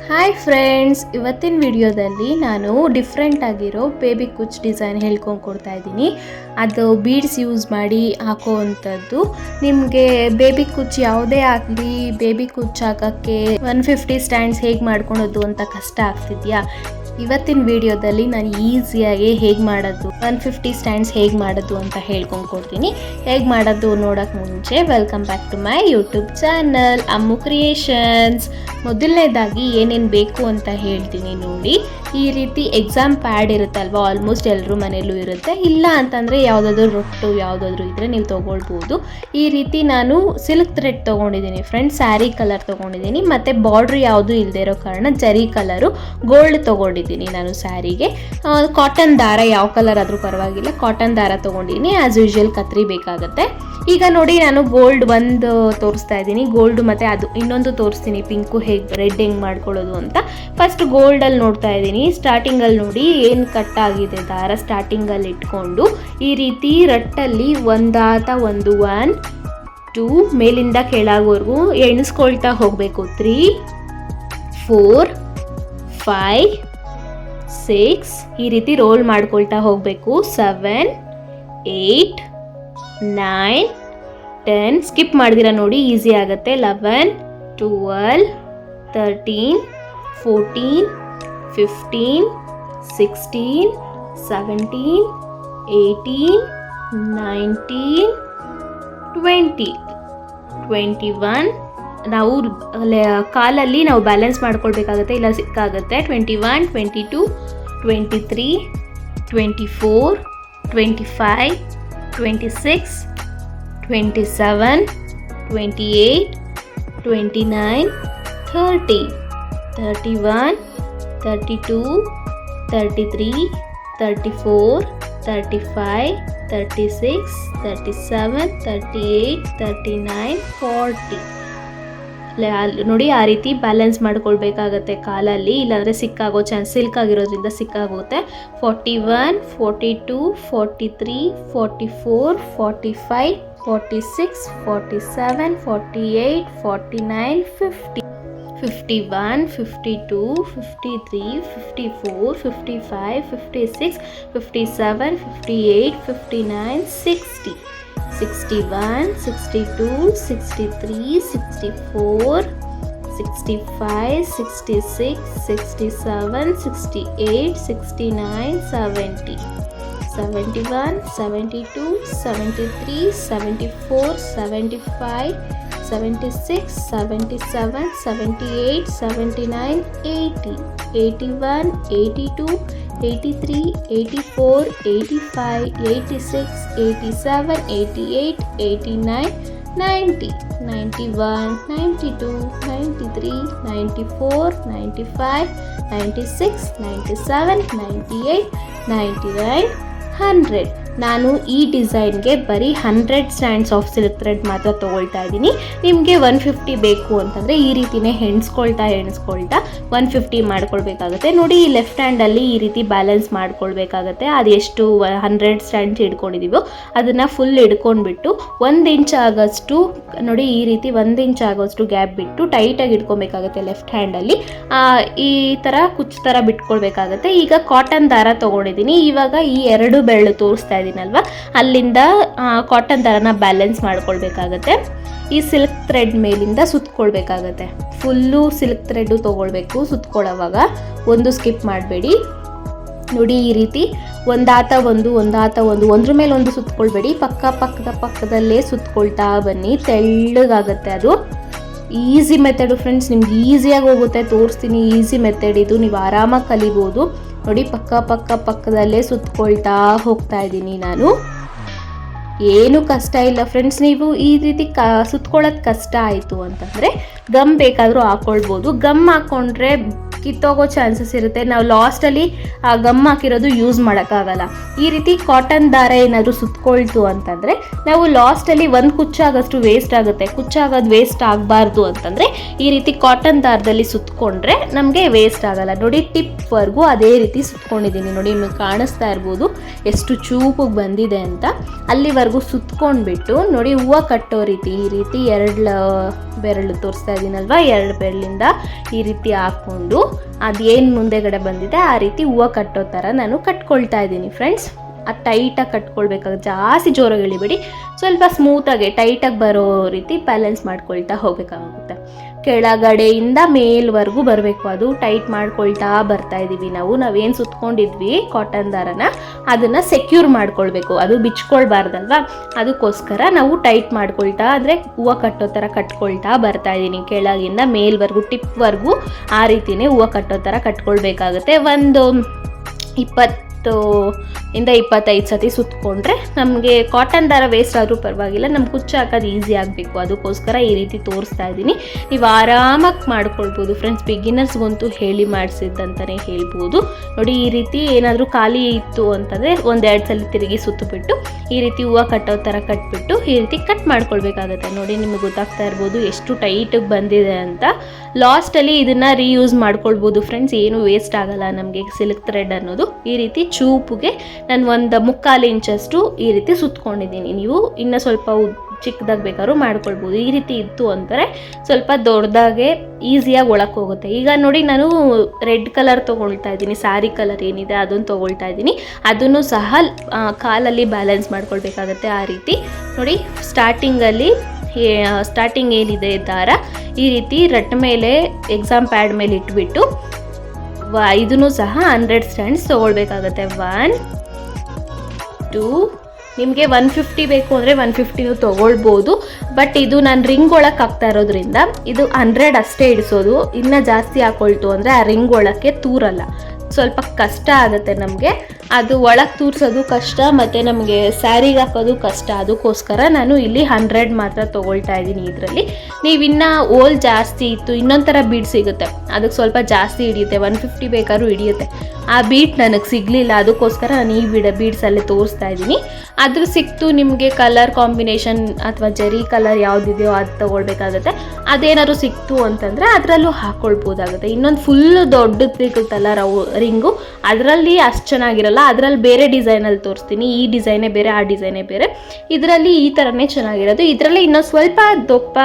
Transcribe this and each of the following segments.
Hi friends, ಇವತ್ತಿನ ವಿಡಿಯೋದಲ್ಲಿ ನಾನು ಡಿಫ್ರೆಂಟ್ ಆಗಿರೋ ಬೇಬಿ ಕುಚ್ ಡಿಸೈನ್ ಹೇಳ್ಕೊಂಡು ಕೊಡ್ತಾ ಇದ್ದೀನಿ. ಅದು ಬೀಡ್ಸ್ ಯೂಸ್ ಮಾಡಿ ಹಾಕೋವಂಥದ್ದು. ನಿಮಗೆ ಬೇಬಿ ಕುಚ್ ಯಾವುದೇ ಆಗಲಿ ಬೇಬಿ ಕುಚ್ ಹಾಕೋಕ್ಕೆ 150 ಸ್ಟ್ಯಾಂಡ್ಸ್ ಹೇಗೆ ಮಾಡ್ಕೊಳೋದು ಅಂತ ಕಷ್ಟ ಆಗ್ತಿದೆಯಾ? ಇವತ್ತಿನ ವಿಡಿಯೋದಲ್ಲಿ ನಾನು ಈಸಿಯಾಗಿ ಹೇಗೆ ಮಾಡೋದು 150 ಸ್ಟ್ಯಾಂಡ್ಸ್ ಹೇಗೆ ಮಾಡೋದು ಅಂತ ಹೇಳ್ಕೊಂಡು ಕೊಡ್ತೀನಿ. ಹೇಗೆ ಮಾಡೋದು ನೋಡೋಕ್ಕೆ ಮುಂಚೆ welcome back to my YouTube channel Ammu creations. ಮೊದಲನೇದಾಗಿ ಏನೇನು ಬೇಕು ಅಂತ ಹೇಳ್ತೀನಿ ನೋಡಿ. ಈ ರೀತಿ ಎಕ್ಸಾಮ್ ಪ್ಯಾಡ್ ಇರುತ್ತಲ್ವ, ಆಲ್ಮೋಸ್ಟ್ ಎಲ್ಲರೂ ಮನೆಯಲ್ಲೂ ಇರುತ್ತೆ. ಇಲ್ಲ ಅಂತಂದರೆ ಯಾವುದಾದ್ರೂ ರೊಟ್ಟು ಯಾವುದಾದ್ರೂ ಇದ್ದರೆ ನೀವು ತೊಗೊಳ್ಬೋದು. ಈ ರೀತಿ ನಾನು ಸಿಲ್ಕ್ ಥ್ರೆಡ್ ತೊಗೊಂಡಿದ್ದೀನಿ ಫ್ರೆಂಡ್ಸ್, ಸ್ಯಾರಿ ಕಲರ್ ತೊಗೊಂಡಿದ್ದೀನಿ. ಮತ್ತು ಬಾರ್ಡ್ರ್ ಯಾವುದೂ ಇಲ್ಲದೆ ಇರೋ ಕಾರಣ ಜರಿ ಕಲರು ಗೋಲ್ಡ್ ತೊಗೊಂಡಿದ್ದೀನಿ ನಾನು ಸ್ಯಾರಿಗೆ. ಕಾಟನ್ ದಾರ ಯಾವ ಕಲರ್ ಆದರೂ ಪರವಾಗಿಲ್ಲ, ಕಾಟನ್ ದಾರ ತೊಗೊಂಡಿದ್ದೀನಿ. ಆ್ಯಸ್ ಯೂಶ್ವಲ್ ಕತ್ರಿ ಬೇಕಾಗುತ್ತೆ. ಈಗ ನೋಡಿ, ನಾನು ಗೋಲ್ಡ್ ಒಂದು ತೋರಿಸ್ತಾ ಇದ್ದೀನಿ, ಗೋಲ್ಡ್ ಮತ್ತು ಅದು ಇನ್ನೊಂದು ತೋರಿಸ್ತೀನಿ ಪಿಂಕು ರೆಡ್ ಹೆಂಗೆ ಮಾಡ್ಕೊಳ್ಳೋದು ಅಂತ. ಫಸ್ಟ್ ಗೋಲ್ಡಲ್ಲಿ ನೋಡ್ತಾ ಇದ್ದೀನಿ. ಸ್ಟಾರ್ಟಿಂಗಲ್ಲಿ ನೋಡಿ ಏನು ಕಟ್ ಆಗಿದೆ ದಾರ, ಸ್ಟಾರ್ಟಿಂಗಲ್ಲಿ ಇಟ್ಕೊಂಡು ಈ ರೀತಿ ರಟ್ಟಲ್ಲಿ ಒಂದಾತ ಒಂದು 1 2 ಮೇಲಿಂದ ಕೆಳಗವರೆಗೂ ಎಣಿಸ್ಕೊಳ್ತಾ ಹೋಗಬೇಕು. 3 4 5 6 ಈ ರೀತಿ ರೋಲ್ ಮಾಡ್ಕೊಳ್ತಾ ಹೋಗಬೇಕು. 7 8 9 10 ಸ್ಕಿಪ್ ಮಾಡಿದಿರ ನೋಡಿ, ಈಸಿ ಆಗುತ್ತೆ. 11 12 13 14 15 16 17 18 19 20 21 ನಾವು ಕಾಲಲ್ಲಿ ನಾವು ಬ್ಯಾಲೆನ್ಸ್ ಮಾಡ್ಕೊಳ್ಬೇಕಾಗತ್ತೆ, ಇಲ್ಲ ಸಿಕ್ಕಾಗುತ್ತೆ. 21 22 23 24 25 26 27 28 29 30 31 32 33 34 35 36 37 38 39 40 ನೋಡಿ. ಆ ರೀತಿ ಬ್ಯಾಲೆನ್ಸ್ ಮಾಡ್ಕೊಳ್ಬೇಕಾಗತ್ತೆ ಕಾಲಲ್ಲಿ, ಇಲ್ಲಾಂದರೆ ಸಿಕ್ಕಾಗೋ ಚಾನ್ಸ್, ಸಿಲ್ಕ್ ಆಗಿರೋದ್ರಿಂದ ಸಿಕ್ಕಾಗುತ್ತೆ. 41 42 43 44 45 46 47 48 49 50 51 52 53 54 55 56 57 58 59 60 61 62 63 64 65 66 67 68 69 70 71 72 73 74 75 76 77 78 79 80 81 82 83 84 85 86 87 88 89 90 91 92 93 94 95 96 97 98 99 100. ನಾನು ಈ ಡಿಸೈನ್ಗೆ ಬರೀ 100 ಸ್ಟ್ಯಾಂಡ್ಸ್ ಆಫ್ ಸಿಲ್ಕ್ ಥ್ರೆಡ್ ಮಾತ್ರ ತೊಗೊಳ್ತಾ ಇದ್ದೀನಿ. ನಿಮಗೆ 150 ಬೇಕು ಅಂತಂದರೆ ಈ ರೀತಿನೇ ಎಣಿಸ್ಕೊಳ್ತಾ 150 ಮಾಡ್ಕೊಳ್ಬೇಕಾಗುತ್ತೆ. ನೋಡಿ, ಈ ಲೆಫ್ಟ್ ಹ್ಯಾಂಡಲ್ಲಿ ಈ ರೀತಿ ಬ್ಯಾಲೆನ್ಸ್ ಮಾಡ್ಕೊಳ್ಬೇಕಾಗತ್ತೆ. ಅದು ಎಷ್ಟು 100 ಸ್ಟ್ಯಾಂಡ್ಸ್ ಹಿಡ್ಕೊಂಡಿದ್ದೀವೋ ಅದನ್ನು ಫುಲ್ ಹಿಡ್ಕೊಂಡ್ಬಿಟ್ಟು 1 ಇಂಚ್ ಆಗೋಷ್ಟು ನೋಡಿ, ಈ ರೀತಿ 1 ಇಂಚ್ ಆಗೋಷ್ಟು ಗ್ಯಾಪ್ ಬಿಟ್ಟು ಟೈಟಾಗಿ ಹಿಡ್ಕೊಬೇಕಾಗುತ್ತೆ ಲೆಫ್ಟ್ ಹ್ಯಾಂಡಲ್ಲಿ. ಈ ಥರ ಕುಚ್ಚು ಥರ ಬಿಟ್ಕೊಳ್ಬೇಕಾಗತ್ತೆ. ಈಗ ಕಾಟನ್ ದಾರ ತೊಗೊಂಡಿದ್ದೀನಿ. ಇವಾಗ ಈ 2 ಬೆರಳು ತೋರಿಸ್ತಾ ಇದ್ದೀನಲ್ವ, ಅಲ್ಲಿಂದ ಕಾಟನ್ ದಾರನ ಬ್ಯಾಲೆನ್ಸ್ ಮಾಡ್ಕೊಳ್ಬೇಕಾಗತ್ತೆ. ಈ ಸಿಲ್ಕ್ ಥ್ರೆಡ್ ಮೇಲಿಂದ ಸುತ್ಕೊಳ್ಬೇಕಾಗತ್ತೆ. ಫುಲ್ಲು ಸಿಲ್ಕ್ ಥ್ರೆಡ್ಡು ತೊಗೊಳ್ಬೇಕು ಸುತ್ಕೊಳ್ಳೋವಾಗ, ಒಂದು ಸ್ಕಿಪ್ ಮಾಡಬೇಡಿ. ನೋಡಿ, ಈ ರೀತಿ ಒಂದಾತ ಒಂದು ಒಂದ್ರ ಮೇಲೆ ಒಂದು ಸುತ್ಕೊಳ್ಬೇಡಿ, ಪಕ್ಕದಲ್ಲೇ ಸುತ್ಕೊಳ್ತಾ ಬನ್ನಿ. ತೆಳ್ಳಗಾಗತ್ತೆ ಅದು. ಈಸಿ ಮೆಥಡು ಫ್ರೆಂಡ್ಸ್, ನಿಮ್ಗೆ ಈಸಿಯಾಗಿ ಹೋಗುತ್ತೆ. ತೋರಿಸ್ತೀನಿ, ಈಸಿ ಮೆಥಡ್ ಇದು, ನೀವು ಆರಾಮಾಗಿ ಕಲಿಬೋದು. ನೋಡಿ, ಪಕ್ಕದಲ್ಲೇ ಸುತ್ಕೊಳ್ತಾ ಹೋಗ್ತಾ ಇದ್ದೀನಿ ನಾನು. ಏನು ಕಷ್ಟ ಇಲ್ಲ ಫ್ರೆಂಡ್ಸ್. ನೀವು ಈ ರೀತಿ ಸುತ್ಕೊಳ್ಳೋದು ಕಷ್ಟ ಆಯಿತು ಅಂತಂದರೆ ಗಮ್ ಬೇಕಾದರೂ ಹಾಕ್ಕೊಳ್ಬೋದು. ಗಮ್ ಹಾಕ್ಕೊಂಡ್ರೆ ಕಿತ್ತೋಗೋ ಚಾನ್ಸಸ್ ಇರುತ್ತೆ. ನಾವು ಲಾಸ್ಟಲ್ಲಿ ಆ ಗಮ್ ಹಾಕಿರೋದು ಯೂಸ್ ಮಾಡೋಕ್ಕಾಗಲ್ಲ. ಈ ರೀತಿ ಕಾಟನ್ ದಾರ ಏನಾದರೂ ಸುತ್ಕೊಳ್ತು ಅಂತಂದರೆ ನಾವು ಲಾಸ್ಟಲ್ಲಿ ಒಂದು ಕುಚ್ಚಾಗಷ್ಟು ವೇಸ್ಟ್ ಆಗುತ್ತೆ. ಕುಚ್ಚಾಗೋದು ವೇಸ್ಟ್ ಆಗಬಾರ್ದು ಅಂತಂದರೆ ಈ ರೀತಿ ಕಾಟನ್ ದಾರದಲ್ಲಿ ಸುತ್ಕೊಂಡ್ರೆ ನಮಗೆ ವೇಸ್ಟ್ ಆಗಲ್ಲ. ನೋಡಿ ಟಿಪ್ವರೆಗೂ ಅದೇ ರೀತಿ ಸುತ್ಕೊಂಡಿದ್ದೀನಿ. ನೋಡಿ ನಿಮಗೆ ಕಾಣಿಸ್ತಾ ಇರ್ಬೋದು ಎಷ್ಟು ಚೂಪಿಗೆ ಬಂದಿದೆ ಅಂತ. ಅಲ್ಲಿವರೆಗೂ ಸುತ್ಕೊಂಡ್ಬಿಟ್ಟು ನೋಡಿ ಹೂವು ಕಟ್ಟೋ ರೀತಿ ಈ ರೀತಿ 2 ಬೆರಳು ತೋರಿಸ್ತಾ ಇದ್ದೀನಲ್ವ, 2 ಬೆರಳಿಂದ ಈ ರೀತಿ ಹಾಕ್ಕೊಂಡು ಅದೇನು ಮುಂದೆಗಡೆ ಬಂದಿದೆ ಆ ರೀತಿ ಹೂವು ಕಟ್ಟೋ ಥರ ನಾನು ಕಟ್ಕೊಳ್ತಾ ಇದ್ದೀನಿ ಫ್ರೆಂಡ್ಸ್. ಅದು ಟೈಟಾಗಿ ಕಟ್ಕೊಳ್ಬೇಕಾಗುತ್ತೆ, ಜಾಸ್ತಿ ಜೋರಾಗಿ ಎಳಿಬೇಡಿ, ಸ್ವಲ್ಪ ಸ್ಮೂತಾಗಿ ಟೈಟಾಗಿ ಬರೋ ರೀತಿ ಬ್ಯಾಲೆನ್ಸ್ ಮಾಡ್ಕೊಳ್ತಾ ಹೋಗಬೇಕಾಗುತ್ತೆ. ಕೆಳಗಡೆಯಿಂದ ಮೇಲ್ವರೆಗೂ ಬರಬೇಕು, ಅದು ಟೈಟ್ ಮಾಡ್ಕೊಳ್ತಾ ಬರ್ತಾ ಇದ್ದೀವಿ. ನಾವೇನು ಸುತ್ಕೊಂಡಿದ್ವಿ ಕಾಟನ್ ದಾರನ ಅದನ್ನು ಸೆಕ್ಯೂರ್ ಮಾಡ್ಕೊಳ್ಬೇಕು, ಅದು ಬಿಚ್ಕೊಳ್ಬಾರ್ದಲ್ವ. ಅದಕ್ಕೋಸ್ಕರ ನಾವು ಟೈಟ್ ಮಾಡ್ಕೊಳ್ತಾ ಅಂದರೆ ಹೂವು ಕಟ್ಟೋ ಥರ ಕಟ್ಕೊಳ್ತಾ ಬರ್ತಾ ಇದ್ದೀನಿ. ಕೆಳಗಿಂದ ಮೇಲ್ವರೆಗೂ ಟಿಪ್ವರೆಗೂ ಆ ರೀತಿಯೇ ಹೂವು ಕಟ್ಟೋ ಥರ ಕಟ್ಕೊಳ್ಬೇಕಾಗುತ್ತೆ. ಒಂದು 20-25 ಸತಿ ಸುತ್ಕೊಂಡ್ರೆ ನಮಗೆ ಕಾಟನ್ ದಾರ ವೇಸ್ಟ್ ಆದರೂ ಪರವಾಗಿಲ್ಲ, ನಮ್ಗೆ ಕುಚ್ಚು ಹಾಕೋದು ಈಸಿ ಆಗಬೇಕು. ಅದಕ್ಕೋಸ್ಕರ ಈ ರೀತಿ ತೋರಿಸ್ತಾ ಇದ್ದೀನಿ. ನೀವು ಆರಾಮಾಗಿ ಮಾಡ್ಕೊಳ್ಬೋದು ಫ್ರೆಂಡ್ಸ್. ಬಿಗಿನರ್ಸ್ಗಂತೂ ಹೇಳಿ ಮಾಡಿಸಿದ್ದಂತಲೇ ಹೇಳ್ಬೋದು. ನೋಡಿ ಈ ರೀತಿ ಏನಾದರೂ ಖಾಲಿ ಇತ್ತು ಅಂತಂದರೆ 1-2 ಸಲ ತಿರುಗಿ ಸುತ್ತಬಿಟ್ಟು ಈ ರೀತಿ ಹೂವು ಕಟ್ಟೋ ಥರ ಕಟ್ಬಿಟ್ಟು ಈ ರೀತಿ ಕಟ್ ಮಾಡ್ಕೊಳ್ಬೇಕಾಗತ್ತೆ. ನೋಡಿ ನಿಮಗೆ ಗೊತ್ತಾಗ್ತಾ ಇರ್ಬೋದು ಎಷ್ಟು ಟೈಟಿಗೆ ಬಂದಿದೆ ಅಂತ. ಲಾಸ್ಟಲ್ಲಿ ಇದನ್ನು ರೀಯೂಸ್ ಮಾಡ್ಕೊಳ್ಬೋದು ಫ್ರೆಂಡ್ಸ್, ಏನು ವೇಸ್ಟ್ ಆಗಲ್ಲ ನಮಗೆ ಸಿಲ್ಕ್ ಥ್ರೆಡ್ ಅನ್ನೋದು. ಈ ರೀತಿ ಚೂಪುಗೆ ನಾನು 1/4 ಇಂಚಷ್ಟು ಈ ರೀತಿ ಸುತ್ಕೊಂಡಿದ್ದೀನಿ. ನೀವು ಇನ್ನೂ ಸ್ವಲ್ಪ ಚಿಕ್ಕದಾಗಿ ಬೇಕಾದ್ರೂ ಮಾಡ್ಕೊಳ್ಬೋದು. ಈ ರೀತಿ ಇತ್ತು ಅಂದರೆ ಸ್ವಲ್ಪ ದೊಡ್ಡದಾಗೆ ಈಸಿಯಾಗಿ ಒಳಕ್ಕೆ ಹೋಗುತ್ತೆ. ಈಗ ನೋಡಿ ನಾನು ರೆಡ್ ಕಲರ್ ತೊಗೊಳ್ತಾ ಇದ್ದೀನಿ, ಸ್ಯಾರಿ ಕಲರ್ ಏನಿದೆ ಅದನ್ನು ತೊಗೊಳ್ತಾ ಇದ್ದೀನಿ. ಅದನ್ನು ಸಹ ಕಾಲಲ್ಲಿ ಬ್ಯಾಲೆನ್ಸ್ ಮಾಡ್ಕೊಳ್ಬೇಕಾಗತ್ತೆ. ಆ ರೀತಿ ನೋಡಿ ಸ್ಟಾರ್ಟಿಂಗ್ ಏನಿದೆ ದಾರ ಈ ರೀತಿ ರಟ್ ಮೇಲೆ ಎಕ್ಸಾಮ್ ಪ್ಯಾಡ್ ಮೇಲೆ ಇಟ್ಬಿಟ್ಟು ಇದನ್ನು ಸಹ 100 ಸ್ಟ್ಯಾಂಡ್ಸ್ ತೊಗೊಳ್ಬೇಕಾಗತ್ತೆ. 1 2 ನಿಮಗೆ 150 ಬೇಕು ಅಂದರೆ 150 ತೊಗೊಳ್ಬೋದು. ಬಟ್ ಇದು ನಾನು ರಿಂಗ್ ಒಳಕ್ಕೆ ಹಾಕ್ತಾ ಇರೋದ್ರಿಂದ ಇದು 100 ಅಷ್ಟೇ ಇಡಿಸೋದು. ಇನ್ನೂ ಜಾಸ್ತಿ ಹಾಕೊಳ್ತು ಅಂದರೆ ಆ ರಿಂಗ್ ಒಳಕ್ಕೆ ತೂರಲ್ಲ, ಸ್ವಲ್ಪ ಕಷ್ಟ ಆಗುತ್ತೆ ನಮಗೆ. ಅದು ಒಳಗೆ ತೂರಿಸೋದು ಕಷ್ಟ ಮತ್ತು ನಮಗೆ ಸ್ಯಾರಿಗೆ ಹಾಕೋದು ಕಷ್ಟ. ಅದಕ್ಕೋಸ್ಕರ ನಾನು ಇಲ್ಲಿ 100 ಮಾತ್ರ ತೊಗೊಳ್ತಾ ಇದ್ದೀನಿ. ಇದರಲ್ಲಿ ನೀವು ಇನ್ನೂ ಓಲ್ ಜಾಸ್ತಿ ಇತ್ತು ಇನ್ನೊಂದು ಥರ ಬೀಡ್ ಸಿಗುತ್ತೆ, ಅದಕ್ಕೆ ಸ್ವಲ್ಪ ಜಾಸ್ತಿ ಹಿಡಿಯುತ್ತೆ, 150 ಬೇಕಾದ್ರೂ ಹಿಡಿಯುತ್ತೆ. ಆ ಬೀಟ್ ನನಗೆ ಸಿಗಲಿಲ್ಲ, ಅದಕ್ಕೋಸ್ಕರ ನಾನು ಈ ಬೀಡ್ಸಲ್ಲೇ ತೋರಿಸ್ತಾ ಇದ್ದೀನಿ. ಅದು ಸಿಕ್ತು ನಿಮಗೆ ಕಲರ್ ಕಾಂಬಿನೇಷನ್ ಅಥವಾ ಜರಿ ಕಲರ್ ಯಾವುದಿದೆಯೋ ಅದು ತೊಗೊಳ್ಬೇಕಾಗತ್ತೆ. ಅದೇನಾದ್ರು ಸಿಕ್ತು ಅಂತಂದರೆ ಅದರಲ್ಲೂ ಹಾಕ್ಕೊಳ್ಬೋದಾಗುತ್ತೆ. ಇನ್ನೊಂದು ಫುಲ್ ದೊಡ್ಡದು ಸಿಗುತ್ತಲ್ಲ ರಿಂಗು, ಅದರಲ್ಲಿ ಅಷ್ಟು ಚೆನ್ನಾಗಿರಲ್ಲ. ಅದರಲ್ಲಿ ಬೇರೆ ಡಿಸೈನಲ್ಲಿ ತೋರಿಸ್ತೀನಿ. ಈ ಡಿಸೈನೇ ಬೇರೆ, ಆ ಡಿಸೈನೇ ಬೇರೆ. ಇದರಲ್ಲಿ ಈ ಥರನೇ ಚೆನ್ನಾಗಿರೋದು. ಇದರಲ್ಲಿ ಇನ್ನೊಂದು ಸ್ವಲ್ಪ ದಪ್ಪ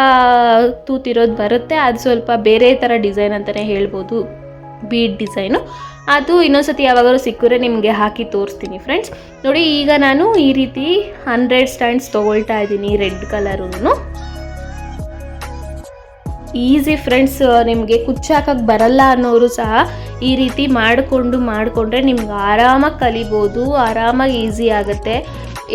ತೂತಿರೋದು ಬರುತ್ತೆ, ಅದು ಸ್ವಲ್ಪ ಬೇರೆ ಥರ ಡಿಸೈನ್ ಅಂತಲೇ ಹೇಳ್ಬೋದು, ಬೀಡ್ ಡಿಸೈನು. ಅದು ಇನ್ನೊಂದ್ಸತಿ ಯಾವಾಗಾದ್ರೂ ಸಿಕ್ಕರೆ ನಿಮಗೆ ಹಾಕಿ ತೋರಿಸ್ತೀನಿ ಫ್ರೆಂಡ್ಸ್. ನೋಡಿ ಈಗ ನಾನು ಈ ರೀತಿ 100 ಸ್ಟ್ಯಾಂಡ್ಸ್ ತೊಗೊಳ್ತಾ ಇದ್ದೀನಿ ರೆಡ್ ಕಲರೂ. ಈಸಿ ಫ್ರೆಂಡ್ಸ್, ನಿಮಗೆ ಕುಚ್ಚು ಹಾಕಕ್ಕೆ ಬರಲ್ಲ ಅನ್ನೋರು ಸಹ ಈ ರೀತಿ ಮಾಡಿಕೊಂಡ್ರೆ ನಿಮ್ಗೆ ಆರಾಮಾಗಿ ಕಲಿಬೋದು, ಆರಾಮಾಗಿ ಈಸಿ ಆಗುತ್ತೆ.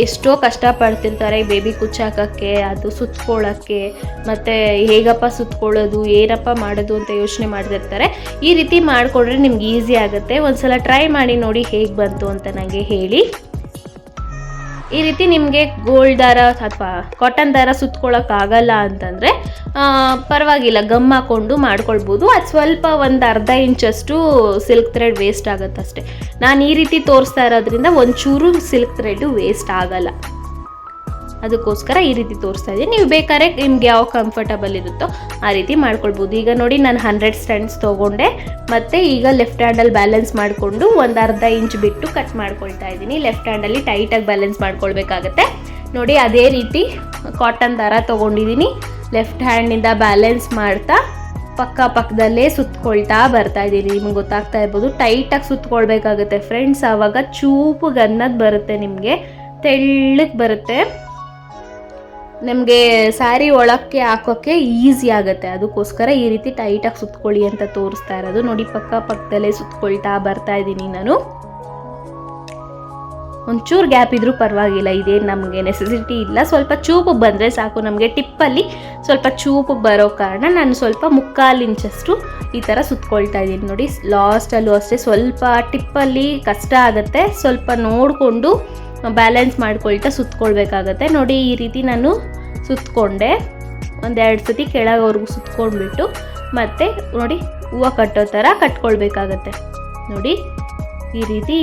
ಎಷ್ಟೋ ಕಷ್ಟಪಡ್ತಿರ್ತಾರೆ ಬೇಬಿ ಕುಚ್ಚು ಹಾಕೋಕ್ಕೆ, ಅದು ಸುತ್ಕೊಳ್ಳೋಕ್ಕೆ, ಮತ್ತು ಹೇಗಪ್ಪ ಸುತ್ಕೊಳ್ಳೋದು ಏನಪ್ಪ ಮಾಡೋದು ಅಂತ ಯೋಚನೆ ಮಾಡ್ತಿರ್ತಾರೆ. ಈ ರೀತಿ ಮಾಡಿಕೊಂಡ್ರೆ ನಿಮ್ಗೆ ಈಸಿ ಆಗುತ್ತೆ. ಒಂದು ಸಲ ಟ್ರೈ ಮಾಡಿ ನೋಡಿ ಹೇಗೆ ಬಂತು ಅಂತ ನನಗೆ ಹೇಳಿ. ಈ ರೀತಿ ನಿಮಗೆ ಗೋಲ್ಡ್ ದಾರ ಅಥವಾ ಕಾಟನ್ ದಾರ ಸುತ್ಕೊಳ್ಳೋಕ್ಕಾಗಲ್ಲ ಅಂತಂದರೆ ಪರವಾಗಿಲ್ಲ, ಗಮ್ ಹಾಕ್ಕೊಂಡು ಮಾಡ್ಕೊಳ್ಬೋದು. ಅದು ಸ್ವಲ್ಪ ಒಂದು ಅರ್ಧ ಇಂಚಷ್ಟು ಸಿಲ್ಕ್ ಥ್ರೆಡ್ ವೇಸ್ಟ್ ಆಗುತ್ತೆ ಅಷ್ಟೇ. ನಾನು ಈ ರೀತಿ ತೋರಿಸ್ತಾ ಇರೋದ್ರಿಂದ ಒಂಚೂರು ಸಿಲ್ಕ್ ಥ್ರೆಡ್ಡು ವೇಸ್ಟ್ ಆಗಲ್ಲ, ಅದಕ್ಕೋಸ್ಕರ ಈ ರೀತಿ ತೋರಿಸ್ತಾ ಇದ್ದೀನಿ. ನೀವು ಬೇಕಾದ್ರೆ ನಿಮ್ಗೆ ಯಾವ ಕಂಫರ್ಟಬಲ್ ಇರುತ್ತೋ ಆ ರೀತಿ ಮಾಡ್ಕೊಳ್ಬೋದು. ಈಗ ನೋಡಿ ನಾನು 100 ಸ್ಟ್ಯಾಂಡ್ಸ್ ತೊಗೊಂಡೆ, ಮತ್ತು ಈಗ ಲೆಫ್ಟ್ ಹ್ಯಾಂಡಲ್ಲಿ ಬ್ಯಾಲೆನ್ಸ್ ಮಾಡಿಕೊಂಡು ಒಂದು ಅರ್ಧ ಇಂಚ್ ಬಿಟ್ಟು ಕಟ್ ಮಾಡ್ಕೊಳ್ತಾ ಇದ್ದೀನಿ. ಲೆಫ್ಟ್ ಹ್ಯಾಂಡಲ್ಲಿ ಟೈಟಾಗಿ ಬ್ಯಾಲೆನ್ಸ್ ಮಾಡ್ಕೊಳ್ಬೇಕಾಗತ್ತೆ. ನೋಡಿ ಅದೇ ರೀತಿ ಕಾಟನ್ ದಾರ ತೊಗೊಂಡಿದ್ದೀನಿ. ಲೆಫ್ಟ್ ಹ್ಯಾಂಡಿಂದ ಬ್ಯಾಲೆನ್ಸ್ ಮಾಡ್ತಾ ಪಕ್ಕದಲ್ಲೇ ಸುತ್ಕೊಳ್ತಾ ಬರ್ತಾ ಇದ್ದೀನಿ. ನಿಮ್ಗೆ ಗೊತ್ತಾಗ್ತಾ ಇರ್ಬೋದು, ಟೈಟಾಗಿ ಸುತ್ಕೊಳ್ಬೇಕಾಗುತ್ತೆ ಫ್ರೆಂಡ್ಸ್, ಆವಾಗ ಚೂಪುಗೆ ಅನ್ನೋದು ಬರುತ್ತೆ, ನಿಮಗೆ ತೆಳ್ಳಗೆ ಬರುತ್ತೆ. ನಮಗೆ ಸ್ಯಾರಿ ಒಳಕ್ಕೆ ಹಾಕೋಕ್ಕೆ ಈಸಿ ಆಗುತ್ತೆ, ಅದಕ್ಕೋಸ್ಕರ ಈ ರೀತಿ ಟೈಟಾಗಿ ಸುತ್ಕೊಳ್ಳಿ ಅಂತ ತೋರಿಸ್ತಾ ಇರೋದು. ನೋಡಿ ಪಕ್ಕದಲ್ಲೇ ಸುತ್ಕೊಳ್ತಾ ಬರ್ತಾ ಇದ್ದೀನಿ ನಾನು. ಒಂಚೂರು ಗ್ಯಾಪ್ ಇದ್ರೂ ಪರವಾಗಿಲ್ಲ, ಇದೇನು ನಮಗೆ ನೆಸೆಸಿಟಿ ಇಲ್ಲ. ಸ್ವಲ್ಪ ಚೂಪಿಗೆ ಬಂದರೆ ಸಾಕು, ನಮಗೆ ಟಿಪ್ಪಲ್ಲಿ ಸ್ವಲ್ಪ ಚೂಪಿಗೆ ಬರೋ ಕಾರಣ ನಾನು ಸ್ವಲ್ಪ 1/4 ಇಂಚಷ್ಟು ಈ ಥರ ಸುತ್ಕೊಳ್ತಾ ಇದ್ದೀನಿ. ನೋಡಿ ಲಾಸ್ಟಲ್ಲೂ ಅಷ್ಟೇ ಸ್ವಲ್ಪ ಟಿಪ್ಪಲ್ಲಿ ಕಷ್ಟ ಆಗುತ್ತೆ, ಸ್ವಲ್ಪ ನೋಡಿಕೊಂಡು ಬ್ಯಾಲೆನ್ಸ್ ಮಾಡ್ಕೊಳ್ತಾ ಸುತ್ಕೊಳ್ಬೇಕಾಗತ್ತೆ. ನೋಡಿ ಈ ರೀತಿ ನಾನು ಸುತ್ಕೊಂಡೆ, 1-2 ಸತಿ ಕೆಳಗವರೆಗೂ ಸುತ್ಕೊಂಡ್ಬಿಟ್ಟು ಮತ್ತೆ ನೋಡಿ ಹೂವು ಕಟ್ಟೋ ಥರ ಕಟ್ಕೊಳ್ಬೇಕಾಗತ್ತೆ ನೋಡಿ. ಈ ರೀತಿ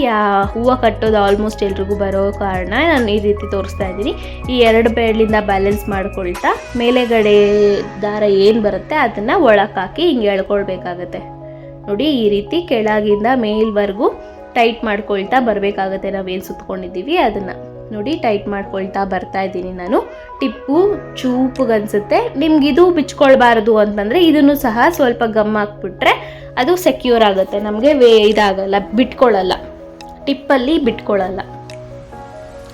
ಹೂವು ಕಟ್ಟೋದು ಆಲ್ಮೋಸ್ಟ್ ಎಲ್ರಿಗೂ ಬರೋ ಕಾರಣ ನಾನು ಈ ರೀತಿ ತೋರಿಸ್ತಾ ಇದ್ದೀನಿ. ಈ 2 ಬೆರಳಿಂದ ಬ್ಯಾಲೆನ್ಸ್ ಮಾಡ್ಕೊಳ್ತಾ ಮೇಲೆಗಡೆ ದಾರ ಏನು ಬರುತ್ತೆ ಅದನ್ನು ಒಳಕ್ಕೆ ಹಾಕಿ ಹಿಂಗೆ ಎಳ್ಕೊಳ್ಬೇಕಾಗತ್ತೆ ನೋಡಿ. ಈ ರೀತಿ ಕೆಳಗಿಂದ ಮೇಲ್ವರೆಗೂ ಟೈಟ್ ಮಾಡ್ಕೊಳ್ತಾ ಬರಬೇಕಾಗತ್ತೆ. ನಾವೇನು ಸುತ್ಕೊಂಡಿದ್ದೀವಿ ಅದನ್ನು ನೋಡಿ ಟೈಟ್ ಮಾಡ್ಕೊಳ್ತಾ ಬರ್ತಾ ಇದ್ದೀನಿ ನಾನು. ಟಿಪ್ಪು ಚೂಪಗನ್ಸುತ್ತೆ ನಿಮ್ಗೆ, ಇದು ಬಿಚ್ಕೊಳ್ಬಾರ್ದು ಅಂತಂದರೆ ಇದನ್ನು ಸಹ ಸ್ವಲ್ಪ ಗಮ್ ಹಾಕ್ಬಿಟ್ರೆ ಅದು ಸೆಕ್ಯೂರ್ ಆಗುತ್ತೆ, ನಮಗೆ ಇದಾಗಲ್ಲ, ಬಿಟ್ಕೊಳ್ಳಲ್ಲ, ಟಿಪ್ಪಲ್ಲಿ ಬಿಟ್ಕೊಳ್ಳಲ್ಲ.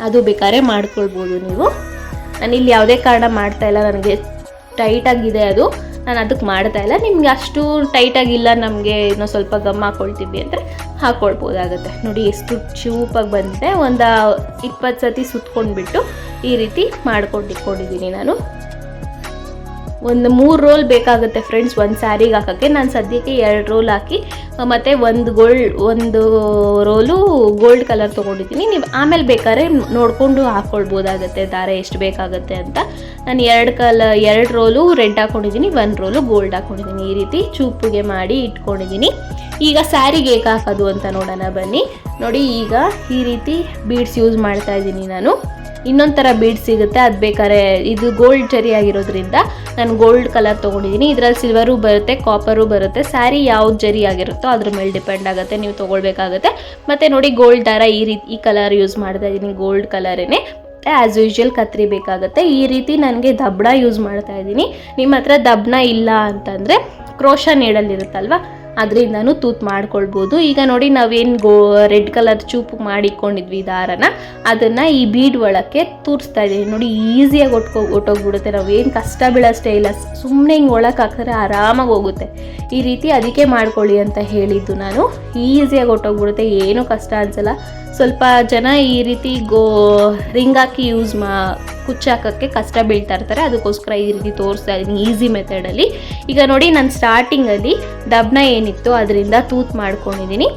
ಅದು ಬೇಕಾದ್ರೆ ಮಾಡ್ಕೊಳ್ಬೋದು ನೀವು. ನಾನಿಲ್ಲಿ ಯಾವುದೇ ಕಾರಣ ಮಾಡ್ತಾಯಿಲ್ಲ, ನನಗೆ ಟೈಟಾಗಿದೆ ಅದು, ನಾನು ಅದಕ್ಕೆ ಮಾಡ್ತಾಯಿಲ್ಲ. ನಿಮ್ಗೆ ಅಷ್ಟು ಟೈಟಾಗಿಲ್ಲ, ನಮಗೆ ಇನ್ನೂ ಸ್ವಲ್ಪ ಗಮ್ ಹಾಕ್ಕೊಳ್ತೀವಿ ಅಂದರೆ ಹಾಕ್ಕೊಳ್ಬೋದಾಗುತ್ತೆ ನೋಡಿ. ಎಷ್ಟು ಚೂಪಾಗಿ ಬಂದಿದೆ. ಒಂದು 20 ಸತಿ ಸುತ್ಕೊಂಡ್ಬಿಟ್ಟು ಈ ರೀತಿ ಮಾಡ್ಕೊಂಡಿದ್ದೀನಿ ನಾನು. ಒಂದು 3 ರೋಲ್ ಬೇಕಾಗುತ್ತೆ ಫ್ರೆಂಡ್ಸ್ ಒಂದು ಸ್ಯಾರಿಗೆ ಹಾಕೋಕ್ಕೆ. ನಾನು ಸದ್ಯಕ್ಕೆ 2 ರೋಲ್ ಹಾಕಿ ಮತ್ತು ಒಂದು ರೋಲು ಗೋಲ್ಡ್ ಕಲರ್ ತೊಗೊಂಡಿದ್ದೀನಿ. ನೀವು ಆಮೇಲೆ ಬೇಕಾದ್ರೆ ನೋಡಿಕೊಂಡು ಹಾಕ್ಕೊಳ್ಬೋದಾಗತ್ತೆ ದಾರ ಎಷ್ಟು ಬೇಕಾಗುತ್ತೆ ಅಂತ. ನಾನು 2 ರೋಲು ರೆಡ್ ಹಾಕ್ಕೊಂಡಿದ್ದೀನಿ, 1 ರೋಲು ಗೋಲ್ಡ್ ಹಾಕ್ಕೊಂಡಿದ್ದೀನಿ. ಈ ರೀತಿ ಚೂಪಿಗೆ ಮಾಡಿ ಇಟ್ಕೊಂಡಿದ್ದೀನಿ. ಈಗ ಸ್ಯಾರಿಗೆ ಹೇಗೆ ಹಾಕೋದು ಅಂತ ನೋಡೋಣ ಬನ್ನಿ. ನೋಡಿ ಈಗ ಈ ರೀತಿ ಬೀಡ್ಸ್ ಯೂಸ್ ಮಾಡ್ತಾ ಇದ್ದೀನಿ ನಾನು. ಇನ್ನೊಂದು ಥರ ಬೀಡ್ಸ್ ಸಿಗುತ್ತೆ, ಅದು ಬೇಕಾದ್ರೆ ಇದು ಗೋಲ್ಡ್ ಜರಿ ಆಗಿರೋದ್ರಿಂದ ನಾನು ಗೋಲ್ಡ್ ಕಲರ್ ತೊಗೊಂಡಿದ್ದೀನಿ. ಇದರಲ್ಲಿ ಸಿಲ್ವರು ಬರುತ್ತೆ, ಕಾಪರು ಬರುತ್ತೆ. ಸ್ಯಾರಿ ಯಾವ್ದು ಜರಿ ಆಗಿರುತ್ತೋ ಅದ್ರ ಮೇಲೆ ಡಿಪೆಂಡ್ ಆಗುತ್ತೆ, ನೀವು ತೊಗೊಳ್ಬೇಕಾಗುತ್ತೆ. ಮತ್ತು ನೋಡಿ ಗೋಲ್ಡ್ ದಾರ ಈ ಕಲರ್ ಯೂಸ್ ಮಾಡ್ತಾ ಇದ್ದೀನಿ, ಗೋಲ್ಡ್ ಕಲರೇನೆ. ಆ್ಯಸ್ ಯೂಶ್ವಲ್ ಕತ್ರಿ ಬೇಕಾಗುತ್ತೆ. ಈ ರೀತಿ ನನಗೆ ದಬ್ಣ ಯೂಸ್ ಮಾಡ್ತಾ ಇದ್ದೀನಿ. ನಿಮ್ಮ ಹತ್ರ ದಬ್ಣ ಇಲ್ಲ ಅಂತಂದರೆ ಕ್ರೋಶ ನೀಡಲ್ ಇರುತ್ತಲ್ವ, ಅದರಿಂದನೂ ತೂತು ಮಾಡ್ಕೊಳ್ಬೋದು. ಈಗ ನೋಡಿ ನಾವೇನು ರೆಡ್ ಕಲರ್ ಚೂಪು ಮಾಡಿಕೊಂಡಿದ್ವಿ ದಾರನ, ಅದನ್ನು ಈ ಬೀಡ್ ಒಳಕ್ಕೆ ತೂರಿಸ್ತಾ ಇದ್ದೀನಿ ನೋಡಿ. ಈಸಿಯಾಗಿ ಒಟ್ಟೋಗ್ಬಿಡುತ್ತೆ, ನಾವೇನು ಕಷ್ಟ ಬೀಳೋಷ್ಟೇ ಇಲ್ಲ, ಸುಮ್ಮನೆ ಹಿಂಗೆ ಒಳಗೆ ಹಾಕಿದ್ರೆ ಆರಾಮಾಗಿ ಹೋಗುತ್ತೆ. ಈ ರೀತಿ ಅದಕ್ಕೆ ಮಾಡ್ಕೊಳ್ಳಿ ಅಂತ ಹೇಳಿದ್ದು ನಾನು. ಈಸಿಯಾಗಿ ಒಟ್ಟೋಗ್ಬಿಡುತ್ತೆ, ಏನೂ ಕಷ್ಟ ಅನಿಸಲ್ಲ. ಸ್ವಲ್ಪ ಜನ ಈ ರೀತಿ ರಿಂಗ್ ಹಾಕಿ ಕುಚ್ಚು ಹಾಕೋಕ್ಕೆ ಕಷ್ಟ ಬೀಳ್ತಾ ಇರ್ತಾರೆ, ಅದಕ್ಕೋಸ್ಕರ ಈ ರೀತಿ ತೋರಿಸ್ತಾ ಇದ್ದೀನಿ ಈಸಿ ಮೆಥಡಲ್ಲಿ. ಈಗ ನೋಡಿ ನಾನು ಸ್ಟಾರ್ಟಿಂಗಲ್ಲಿ ದಬ್ನ ಏನಿತ್ತು ಅದರಿಂದ ತೂತು ಮಾಡ್ಕೊಂಡಿದ್ದೀನಿ.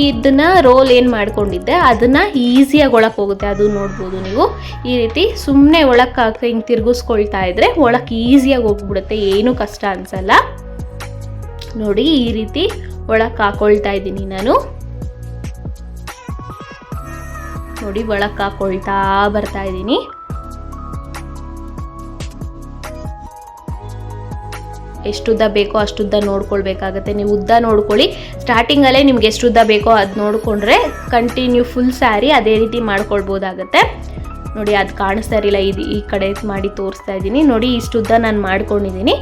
ಇದನ್ನು ರೋಲ್ ಏನು ಮಾಡ್ಕೊಂಡಿದ್ದೆ ಅದನ್ನು ಈಸಿಯಾಗಿ ಒಳಕ್ಕೆ ಹೋಗುತ್ತೆ, ಅದು ನೋಡ್ಬೋದು ನೀವು. ಈ ರೀತಿ ಸುಮ್ಮನೆ ಒಳಕ್ಕೆ ಹಾಕಿ ಹಿಂಗೆ ತಿರುಗಿಸ್ಕೊಳ್ತಾ ಇದ್ದರೆ ಒಳಕ್ಕೆ ಈಸಿಯಾಗಿ ಹೋಗ್ಬಿಡುತ್ತೆ, ಏನೂ ಕಷ್ಟ ಅನಿಸಲ್ಲ ನೋಡಿ. ಈ ರೀತಿ ಒಳಕ್ಕೆ ಹಾಕ್ಕೊಳ್ತಾ ಇದ್ದೀನಿ ನಾನು ನೋಡಿ. ಒಳಕ್ಕೆ ಹಾಕ್ಕೊಳ್ತಾ ಬರ್ತಾ ಇದ್ದೀನಿ. ಎಷ್ಟು ಉದ್ದ ಬೇಕೋ ಅಷ್ಟುದ್ದ ನೋಡ್ಕೊಳ್ಬೇಕಾಗತ್ತೆ. ನೀವು ಉದ್ದ ನೋಡ್ಕೊಳ್ಳಿ, ಸ್ಟಾರ್ಟಿಂಗಲ್ಲೇ ನಿಮ್ಗೆ ಎಷ್ಟು ಉದ್ದ ಬೇಕೋ ಅದು ನೋಡಿಕೊಂಡ್ರೆ ಕಂಟಿನ್ಯೂ ಫುಲ್ ಸ್ಯಾರಿ ಅದೇ ರೀತಿ ಮಾಡ್ಕೊಳ್ಬೋದಾಗತ್ತೆ ನೋಡಿ. ಅದು ಕಾಣಿಸ್ತಾ ಇರಲಿಲ್ಲ, ಈ ಕಡೆ ಮಾಡಿ ತೋರಿಸ್ತಾ ಇದ್ದೀನಿ ನೋಡಿ. ಇಷ್ಟು ಉದ್ದ ನಾನು ಮಾಡ್ಕೊಂಡಿದ್ದೀನಿ.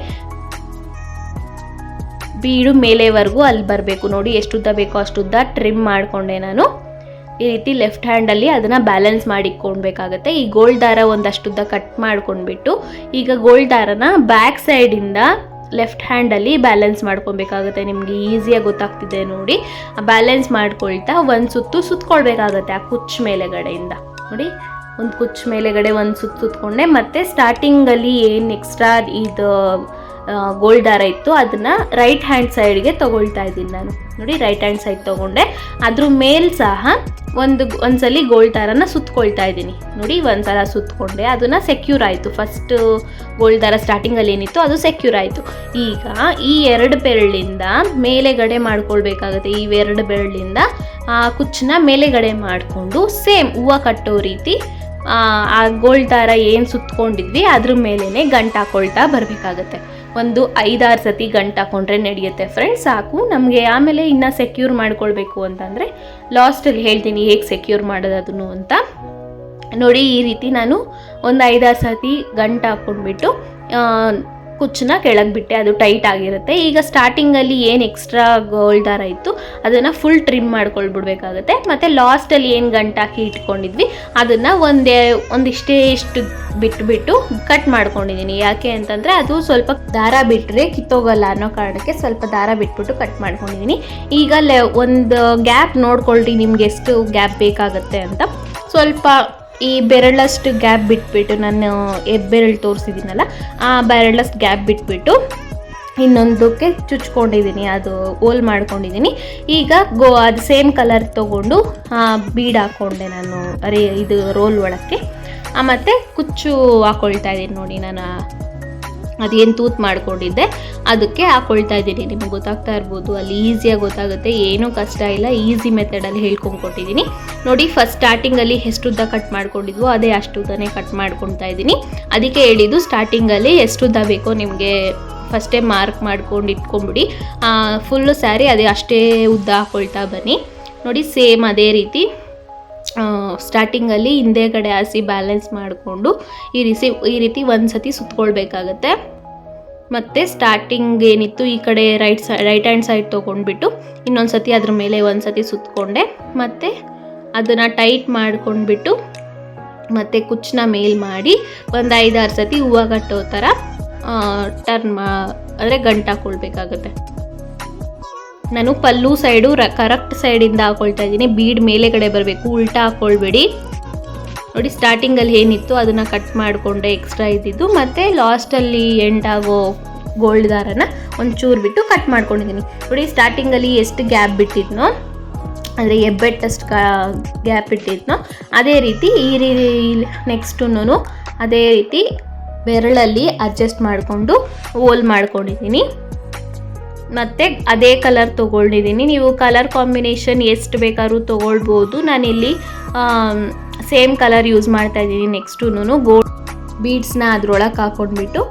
ಬೀಡು ಮೇಲೆವರೆಗೂ ಅಲ್ಲಿ ಬರಬೇಕು ನೋಡಿ. ಎಷ್ಟು ಉದ್ದ ಬೇಕೋ ಅಷ್ಟುದ್ದ ಟ್ರಿಮ್ ಮಾಡಿಕೊಂಡೆ ನಾನು. ಈ ರೀತಿ ಲೆಫ್ಟ್ ಹ್ಯಾಂಡಲ್ಲಿ ಅದನ್ನು ಬ್ಯಾಲೆನ್ಸ್ ಮಾಡಿಕೊಳ್ಬೇಕಾಗತ್ತೆ. ಈ ಗೋಲ್ಡ್ ದಾರ ಒಂದಷ್ಟುದ್ದ ಕಟ್ ಮಾಡ್ಕೊಂಡ್ಬಿಟ್ಟು ಈಗ ಗೋಲ್ಡ್ ದಾರನ ಬ್ಯಾಕ್ ಸೈಡಿಂದ ಲೆಫ್ಟ್ ಹ್ಯಾಂಡಲ್ಲಿ ಬ್ಯಾಲೆನ್ಸ್ ಮಾಡ್ಕೊಬೇಕಾಗುತ್ತೆ. ನಿಮಗೆ ಈಸಿಯಾಗಿ ಗೊತ್ತಾಗ್ತಿದೆ ನೋಡಿ. ಬ್ಯಾಲೆನ್ಸ್ ಮಾಡ್ಕೊಳ್ತಾ ಒಂದು ಸುತ್ಕೊಳ್ಬೇಕಾಗತ್ತೆ ಆ ಕುಚ್ಚು ಮೇಲೆಗಡೆಯಿಂದ ನೋಡಿ. ಒಂದು ಕುಚ್ಚು ಮೇಲೆಗಡೆ ಒಂದು ಸುತ್ಕೊಂಡೆ. ಮತ್ತು ಸ್ಟಾರ್ಟಿಂಗಲ್ಲಿ ಏನು ಎಕ್ಸ್ಟ್ರಾ ಇದು ಗೋಲ್ಡ್ ದಾರ ಇತ್ತು ಅದನ್ನು ರೈಟ್ ಹ್ಯಾಂಡ್ ಸೈಡ್ಗೆ ತೊಗೊಳ್ತಾ ಇದ್ದೀನಿ ನಾನು ನೋಡಿ. ರೈಟ್ ಹ್ಯಾಂಡ್ ಸೈಡ್ ತೊಗೊಂಡೆ. ಅದ್ರ ಮೇಲೆ ಸಹ ಒಂದ್ಸಲಿ ಗೋಲ್ಡ್ ದಾರನ ಸುತ್ಕೊಳ್ತಾ ಇದ್ದೀನಿ ನೋಡಿ. ಒಂದ್ಸಲ ಸುತ್ಕೊಂಡೆ, ಅದನ್ನು ಸೆಕ್ಯೂರ್ ಆಯಿತು. ಫಸ್ಟ್ ಗೋಲ್ಡ್ ದಾರ ಸ್ಟಾರ್ಟಿಂಗಲ್ಲಿ ಏನಿತ್ತು ಅದು ಸೆಕ್ಯೂರ್ ಆಯಿತು. ಈಗ ಈ 2 ಬೆರಳಿಂದ ಮೇಲೆಗಡೆ ಮಾಡ್ಕೊಳ್ಬೇಕಾಗುತ್ತೆ. ಈ 2 ಬೆರಳಿಂದ ಕುಚ್ಚನ್ನ ಮೇಲೆಗಡೆ ಮಾಡಿಕೊಂಡು ಸೇಮ್ ಹೂವು ಕಟ್ಟೋ ರೀತಿ ಆ ಗೋಲ್ಡ್ ದಾರ ಏನು ಸುತ್ಕೊಂಡಿದ್ವಿ ಅದ್ರ ಮೇಲೇ ಗಂಟು ಹಾಕ್ಕೊಳ್ತಾ ಬರಬೇಕಾಗತ್ತೆ. ಒಂದು 5-6 ಸತಿ ಗಂಟು ಹಾಕ್ಕೊಂಡ್ರೆ ನಡೆಯುತ್ತೆ ಫ್ರೆಂಡ್ಸ್, ಸಾಕು ನಮಗೆ. ಆಮೇಲೆ ಇನ್ನೂ ಸೆಕ್ಯೂರ್ ಮಾಡ್ಕೊಳ್ಬೇಕು ಅಂತಂದರೆ ಲಾಸ್ಟಲ್ಲಿ ಹೇಳ್ತೀನಿ ಹೇಗೆ ಸೆಕ್ಯೂರ್ ಮಾಡೋದು ಅದನ್ನು ಅಂತ ನೋಡಿ. ಈ ರೀತಿ ನಾನು ಒಂದು 5-6 ಸತಿ ಗಂಟು ಹಾಕ್ಕೊಂಡ್ಬಿಟ್ಟು ಕುಚ್ಚನ್ನ ಕೆಳಗೆ ಬಿಟ್ಟೆ, ಅದು ಟೈಟ್ ಆಗಿರುತ್ತೆ. ಈಗ ಸ್ಟಾರ್ಟಿಂಗಲ್ಲಿ ಏನು ಎಕ್ಸ್ಟ್ರಾ ಗೋಲ್ಡ್ ದಾರ ಇತ್ತು ಅದನ್ನು ಫುಲ್ ಟ್ರಿಮ್ ಮಾಡ್ಕೊಳ್ಬಿಡ್ಬೇಕಾಗುತ್ತೆ. ಮತ್ತು ಲಾಸ್ಟಲ್ಲಿ ಏನು ಗಂಟು ಹಾಕಿ ಇಟ್ಕೊಂಡಿದ್ವಿ ಅದನ್ನು ಒಂದಿಷ್ಟು ಬಿಟ್ಟು ಕಟ್ ಮಾಡ್ಕೊಂಡಿದ್ದೀನಿ. ಯಾಕೆ ಅಂತಂದರೆ ಅದು ಸ್ವಲ್ಪ ದಾರ ಬಿಟ್ಟರೆ ಕಿತ್ತೋಗಲ್ಲ ಅನ್ನೋ ಕಾರಣಕ್ಕೆ ಸ್ವಲ್ಪ ದಾರ ಬಿಟ್ಬಿಟ್ಟು ಕಟ್ ಮಾಡ್ಕೊಂಡಿದ್ದೀನಿ. ಈಗ ಒಂದು ಗ್ಯಾಪ್ ನೋಡ್ಕೊಳ್ರಿ, ನಿಮ್ಗೆ ಎಷ್ಟು ಗ್ಯಾಪ್ ಬೇಕಾಗುತ್ತೆ ಅಂತ. ಸ್ವಲ್ಪ ಈ ಬೆರಳಷ್ಟು ಗ್ಯಾಪ್ ಬಿಟ್ಬಿಟ್ಟು, ನಾನು ಬೆರಳು ತೋರಿಸಿದ್ದೀನಲ್ಲ ಆ ಬೆರಳಷ್ಟು ಗ್ಯಾಪ್ ಬಿಟ್ಬಿಟ್ಟು ಇನ್ನೊಂದಕ್ಕೆ ಚುಚ್ಕೊಂಡಿದ್ದೀನಿ, ಅದು ಹೋಲ್ ಮಾಡ್ಕೊಂಡಿದ್ದೀನಿ. ಈಗ ಅದು ಸೇಮ್ ಕಲರ್ ತೊಗೊಂಡು ಬೀಡ್ ಹಾಕ್ಕೊಂಡೆ ನಾನು ಇದು ರೋಲ್ ಒಳಕ್ಕೆ. ಮತ್ತು ಕುಚ್ಚು ಹಾಕ್ಕೊಳ್ತಾ ಇದ್ದೀನಿ ನೋಡಿ. ನಾನು ಅದೇನು ತೂತ್ ಮಾಡ್ಕೊಂಡಿದ್ದೆ ಅದಕ್ಕೆ ಹಾಕ್ಕೊಳ್ತಾ ಇದ್ದೀನಿ. ನಿಮಗೆ ಗೊತ್ತಾಗ್ತಾ ಇರ್ಬೋದು, ಅಲ್ಲಿ ಈಸಿಯಾಗಿ ಗೊತ್ತಾಗುತ್ತೆ, ಏನೂ ಕಷ್ಟ ಇಲ್ಲ, ಈಸಿ ಮೆಥಡಲ್ಲಿ ಹೇಳ್ಕೊಂಡ್ಕೊಟ್ಟಿದ್ದೀನಿ ನೋಡಿ. ಫಸ್ಟ್ ಸ್ಟಾರ್ಟಿಂಗಲ್ಲಿ ಎಷ್ಟುದ್ದ ಕಟ್ ಮಾಡ್ಕೊಂಡಿದ್ವೋ ಅದೇ ಅಷ್ಟುದ್ದನೇ ಕಟ್ ಮಾಡ್ಕೊಳ್ತಾ ಇದ್ದೀನಿ. ಅದಕ್ಕೆ ಹೇಳಿದ್ದು ಸ್ಟಾರ್ಟಿಂಗಲ್ಲಿ ಎಷ್ಟುದ್ದ ಬೇಕೋ ನಿಮಗೆ ಫಸ್ಟೇ ಮಾರ್ಕ್ ಮಾಡ್ಕೊಂಡು ಇಟ್ಕೊಂಬಿಡಿ. ಫುಲ್ಲು ಸ್ಯಾರಿ ಅದೇ ಅಷ್ಟೇ ಉದ್ದ ಹಾಕ್ಕೊಳ್ತಾ ಬನ್ನಿ ನೋಡಿ. ಸೇಮ್ ಅದೇ ರೀತಿ ಸ್ಟಾರ್ಟಿಂಗಲ್ಲಿ ಹಿಂದೆಗಡೆ ಹಾಸಿ ಬ್ಯಾಲೆನ್ಸ್ ಮಾಡಿಕೊಂಡು ಈ ರೀತಿ ಒಂದು ಸತಿ ಸುತ್ಕೊಳ್ಬೇಕಾಗತ್ತೆ. ಮತ್ತು ಸ್ಟಾರ್ಟಿಂಗ್ ಏನಿತ್ತು ಈ ಕಡೆ ರೈಟ್ ಹ್ಯಾಂಡ್ ಸೈಡ್ ತೊಗೊಂಡ್ಬಿಟ್ಟು ಇನ್ನೊಂದು ಸತಿ ಅದ್ರ ಮೇಲೆ ಒಂದು ಸತಿ ಸುತ್ತಕೊಂಡೆ, ಮತ್ತು ಅದನ್ನು ಟೈಟ್ ಮಾಡ್ಕೊಂಡ್ಬಿಟ್ಟು ಮತ್ತು ಕುಚ್ಚನ್ನ ಮೇಲ್ ಮಾಡಿ ಒಂದು 5-6 ಸತಿ ಹೂವು ಕಟ್ಟೋ ಥರ ಟರ್ನ್ ಅಂದರೆ ಗಂಟು ಹಾಕ್ಕೊಳ್ಬೇಕಾಗತ್ತೆ. ನಾನು ಪಲ್ಲು ಸೈಡು ಕರೆಕ್ಟ್ ಸೈಡಿಂದ ಹಾಕ್ಕೊಳ್ತಾ ಇದ್ದೀನಿ. ಬೀಡ್ ಮೇಲೆ ಕಡೆ ಬರಬೇಕು, ಉಲ್ಟಾ ಹಾಕ್ಕೊಳ್ಬೇಡಿ ನೋಡಿ. ಸ್ಟಾರ್ಟಿಂಗಲ್ಲಿ ಏನಿತ್ತು ಅದನ್ನು ಕಟ್ ಮಾಡಿಕೊಂಡೆ ಎಕ್ಸ್ಟ್ರಾ ಇದ್ದಿದ್ದು, ಮತ್ತು ಲಾಸ್ಟಲ್ಲಿ ಎಂಟಾಗೋ ಗೋಲ್ಡ್ ದಾರನ ಒಂಚೂರು ಬಿಟ್ಟು ಕಟ್ ಮಾಡ್ಕೊಂಡಿದ್ದೀನಿ ನೋಡಿ. ಸ್ಟಾರ್ಟಿಂಗಲ್ಲಿ ಎಷ್ಟು ಗ್ಯಾಪ್ ಬಿಟ್ಟಿದ್ನೋ ಅಂದರೆ ಹೆಬ್ಬೆಟ್ಟಷ್ಟು ಗ್ಯಾಪ್ ಇಟ್ಟಿದ್ನೋ ಅದೇ ರೀತಿ ನೆಕ್ಸ್ಟು ಅದೇ ರೀತಿ ಬೆರಳಲ್ಲಿ ಅಡ್ಜಸ್ಟ್ ಮಾಡಿಕೊಂಡು ಹೋಲ್ ಮಾಡ್ಕೊಂಡಿದ್ದೀನಿ. ಮತ್ತು ಅದೇ ಕಲರ್ ತೊಗೊಂಡಿದ್ದೀನಿ. ನೀವು ಕಲರ್ ಕಾಂಬಿನೇಷನ್ ಎಷ್ಟು ಬೇಕಾದ್ರೂ ತೊಗೊಳ್ಬೋದು. ನಾನಿಲ್ಲಿ ಸೇಮ್ ಕಲರ್ ಯೂಸ್ ಮಾಡ್ತಾಯಿದ್ದೀನಿ. ನೆಕ್ಸ್ಟು ಗೋಲ್ಡ್ ಬೀಡ್ಸ್ನ ಅದ್ರೊಳಗೆ ಹಾಕ್ಕೊಂಡ್ಬಿಟ್ಟು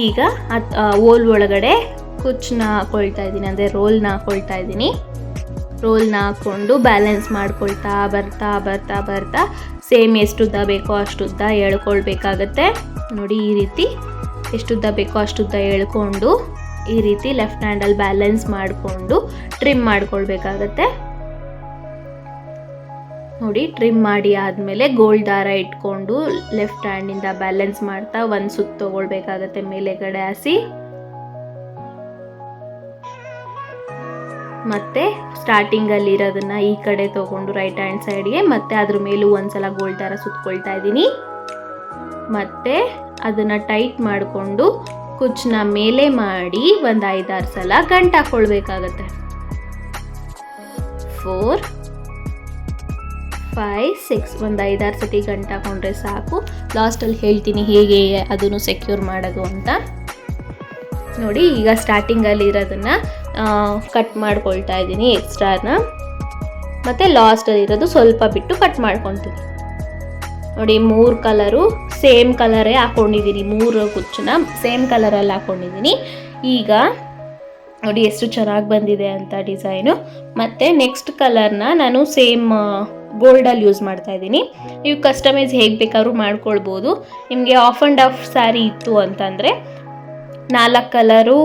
ಈಗ ಹೋಲ್ ಒಳಗಡೆ ಕುಚ್ಚನ್ನ ಹಾಕ್ಕೊಳ್ತಾ ಇದ್ದೀನಿ, ಅಂದರೆ ರೋಲ್ನ ಹಾಕ್ಕೊಳ್ತಾ ಇದ್ದೀನಿ. ರೋಲ್ನ ಹಾಕ್ಕೊಂಡು ಬ್ಯಾಲೆನ್ಸ್ ಮಾಡ್ಕೊಳ್ತಾ ಬರ್ತಾ ಬರ್ತಾ ಬರ್ತಾ ಸೇಮ್ ಎಷ್ಟುದ್ದ ಬೇಕೋ ಅಷ್ಟುದ್ದ ಎಳ್ಕೊಳ್ಬೇಕಾಗತ್ತೆ ನೋಡಿ. ಈ ರೀತಿ ಎಷ್ಟುದ್ದ ಬೇಕೋ ಅಷ್ಟುದ್ದ ಎಳ್ಕೊಂಡು ಈ ರೀತಿ ಲೆಫ್ಟ್ ಹ್ಯಾಂಡಲ್ಲಿ ಬ್ಯಾಲೆನ್ಸ್ ಮಾಡಿಕೊಂಡು ಟ್ರಿಮ್ ಮಾಡ್ಕೊಳ್ಬೇಕಾಗತ್ತೆ ನೋಡಿ. ಟ್ರಿಮ್ ಮಾಡಿ ಆದಮೇಲೆ ಗೋಲ್ಡ್ ದಾರ ಇಟ್ಕೊಂಡು ಲೆಫ್ಟ್ ಹ್ಯಾಂಡಿಂದ ಬ್ಯಾಲೆನ್ಸ್ ಮಾಡ್ತಾ ಒಂದು ಸುತ್ತು ತೊಗೊಳ್ಬೇಕಾಗತ್ತೆ ಮೇಲೆಗಡೆ ಹಾಸಿ. ಮತ್ತು ಸ್ಟಾರ್ಟಿಂಗಲ್ಲಿ ಇರೋದನ್ನ ಈ ಕಡೆ ತೊಗೊಂಡು ರೈಟ್ ಹ್ಯಾಂಡ್ ಸೈಡ್ಗೆ ಮತ್ತೆ ಅದ್ರ ಮೇಲೂ ಒಂದ್ಸಲ ಗೋಲ್ಡ್ ದಾರ ಸುತ್ಕೊಳ್ತಾ ಇದ್ದೀನಿ. ಮತ್ತು ಅದನ್ನು ಟೈಟ್ ಮಾಡಿಕೊಂಡು ಕುಚ್ಚನ್ನ ಮೇಲೆ ಮಾಡಿ ಒಂದು 5-6 ಸಲ ಗಂಟು ಹಾಕ್ಕೊಳ್ಬೇಕಾಗತ್ತೆ. 4, 5, 6 ಒಂದು 5-6 ಸತಿ ಗಂಟು ಹಾಕೊಂಡ್ರೆ ಸಾಕು. ಲಾಸ್ಟಲ್ಲಿ ಹೇಳ್ತೀನಿ ಹೇಗೆ ಅದನ್ನು ಸೆಕ್ಯೂರ್ ಮಾಡೋದು ಅಂತ ನೋಡಿ. ಈಗ ಸ್ಟಾರ್ಟಿಂಗಲ್ಲಿ ಇರೋದನ್ನು ಕಟ್ ಮಾಡ್ಕೊಳ್ತಾ ಇದ್ದೀನಿ ಎಕ್ಸ್ಟ್ರಾನ, ಮತ್ತು ಲಾಸ್ಟಲ್ಲಿ ಇರೋದು ಸ್ವಲ್ಪ ಬಿಟ್ಟು ಕಟ್ ಮಾಡ್ಕೊತೀನಿ ನೋಡಿ. 3 ಕಲರು ಸೇಮ್ ಕಲರೇ ಹಾಕ್ಕೊಂಡಿದ್ದೀನಿ, 3 ಕುಚ್ಚನ್ನ ಸೇಮ್ ಕಲರಲ್ಲಿ ಹಾಕ್ಕೊಂಡಿದ್ದೀನಿ. ಈಗ ನೋಡಿ ಎಷ್ಟು ಚೆನ್ನಾಗಿ ಬಂದಿದೆ ಅಂತ ಡಿಸೈನು. ಮತ್ತು ನೆಕ್ಸ್ಟ್ ಕಲರ್ನ ನಾನು ಸೇಮ್ ಗೋಲ್ಡಲ್ಲಿ ಯೂಸ್ ಮಾಡ್ತಾ ಇದ್ದೀನಿ. ನೀವು ಕಸ್ಟಮೈಸ್ ಹೇಗೆ ಬೇಕಾದ್ರೂ ಮಾಡ್ಕೊಳ್ಬೋದು. ನಿಮಗೆ ಆಫ್ ಆ್ಯಂಡ್ ಆಫ್ ಸ್ಯಾರಿ ಇತ್ತು ಅಂತಂದರೆ 4 ಕಲರು,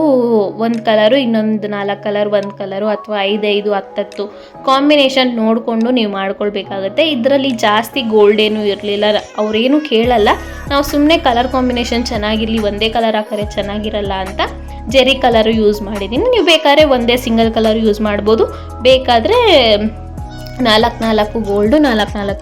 1 ಕಲರು, ಇನ್ನೊಂದು 4 ಕಲರ್, 1 ಕಲರು, ಅಥವಾ 5, 10 ಕಾಂಬಿನೇಷನ್ ನೋಡಿಕೊಂಡು ನೀವು ಮಾಡ್ಕೊಳ್ಬೇಕಾಗತ್ತೆ. ಇದರಲ್ಲಿ ಜಾಸ್ತಿ ಗೋಲ್ಡ್ ಏನೂ ಇರಲಿಲ್ಲ, ಅವರೇನು ಕೇಳಲ್ಲ. ನಾವು ಸುಮ್ಮನೆ ಕಲರ್ ಕಾಂಬಿನೇಷನ್ ಚೆನ್ನಾಗಿರಲಿ, ಒಂದೇ ಕಲರ್ ಹಾಕರೆ ಚೆನ್ನಾಗಿರಲ್ಲ ಅಂತ ಜೆರಿ ಕಲರು ಯೂಸ್ ಮಾಡಿದ್ದೀನಿ. ನೀವು ಬೇಕಾದ್ರೆ ಒಂದೇ ಸಿಂಗಲ್ ಕಲರ್ ಯೂಸ್ ಮಾಡ್ಬೋದು, ಬೇಕಾದರೆ 4 ಗೋಲ್ಡು 4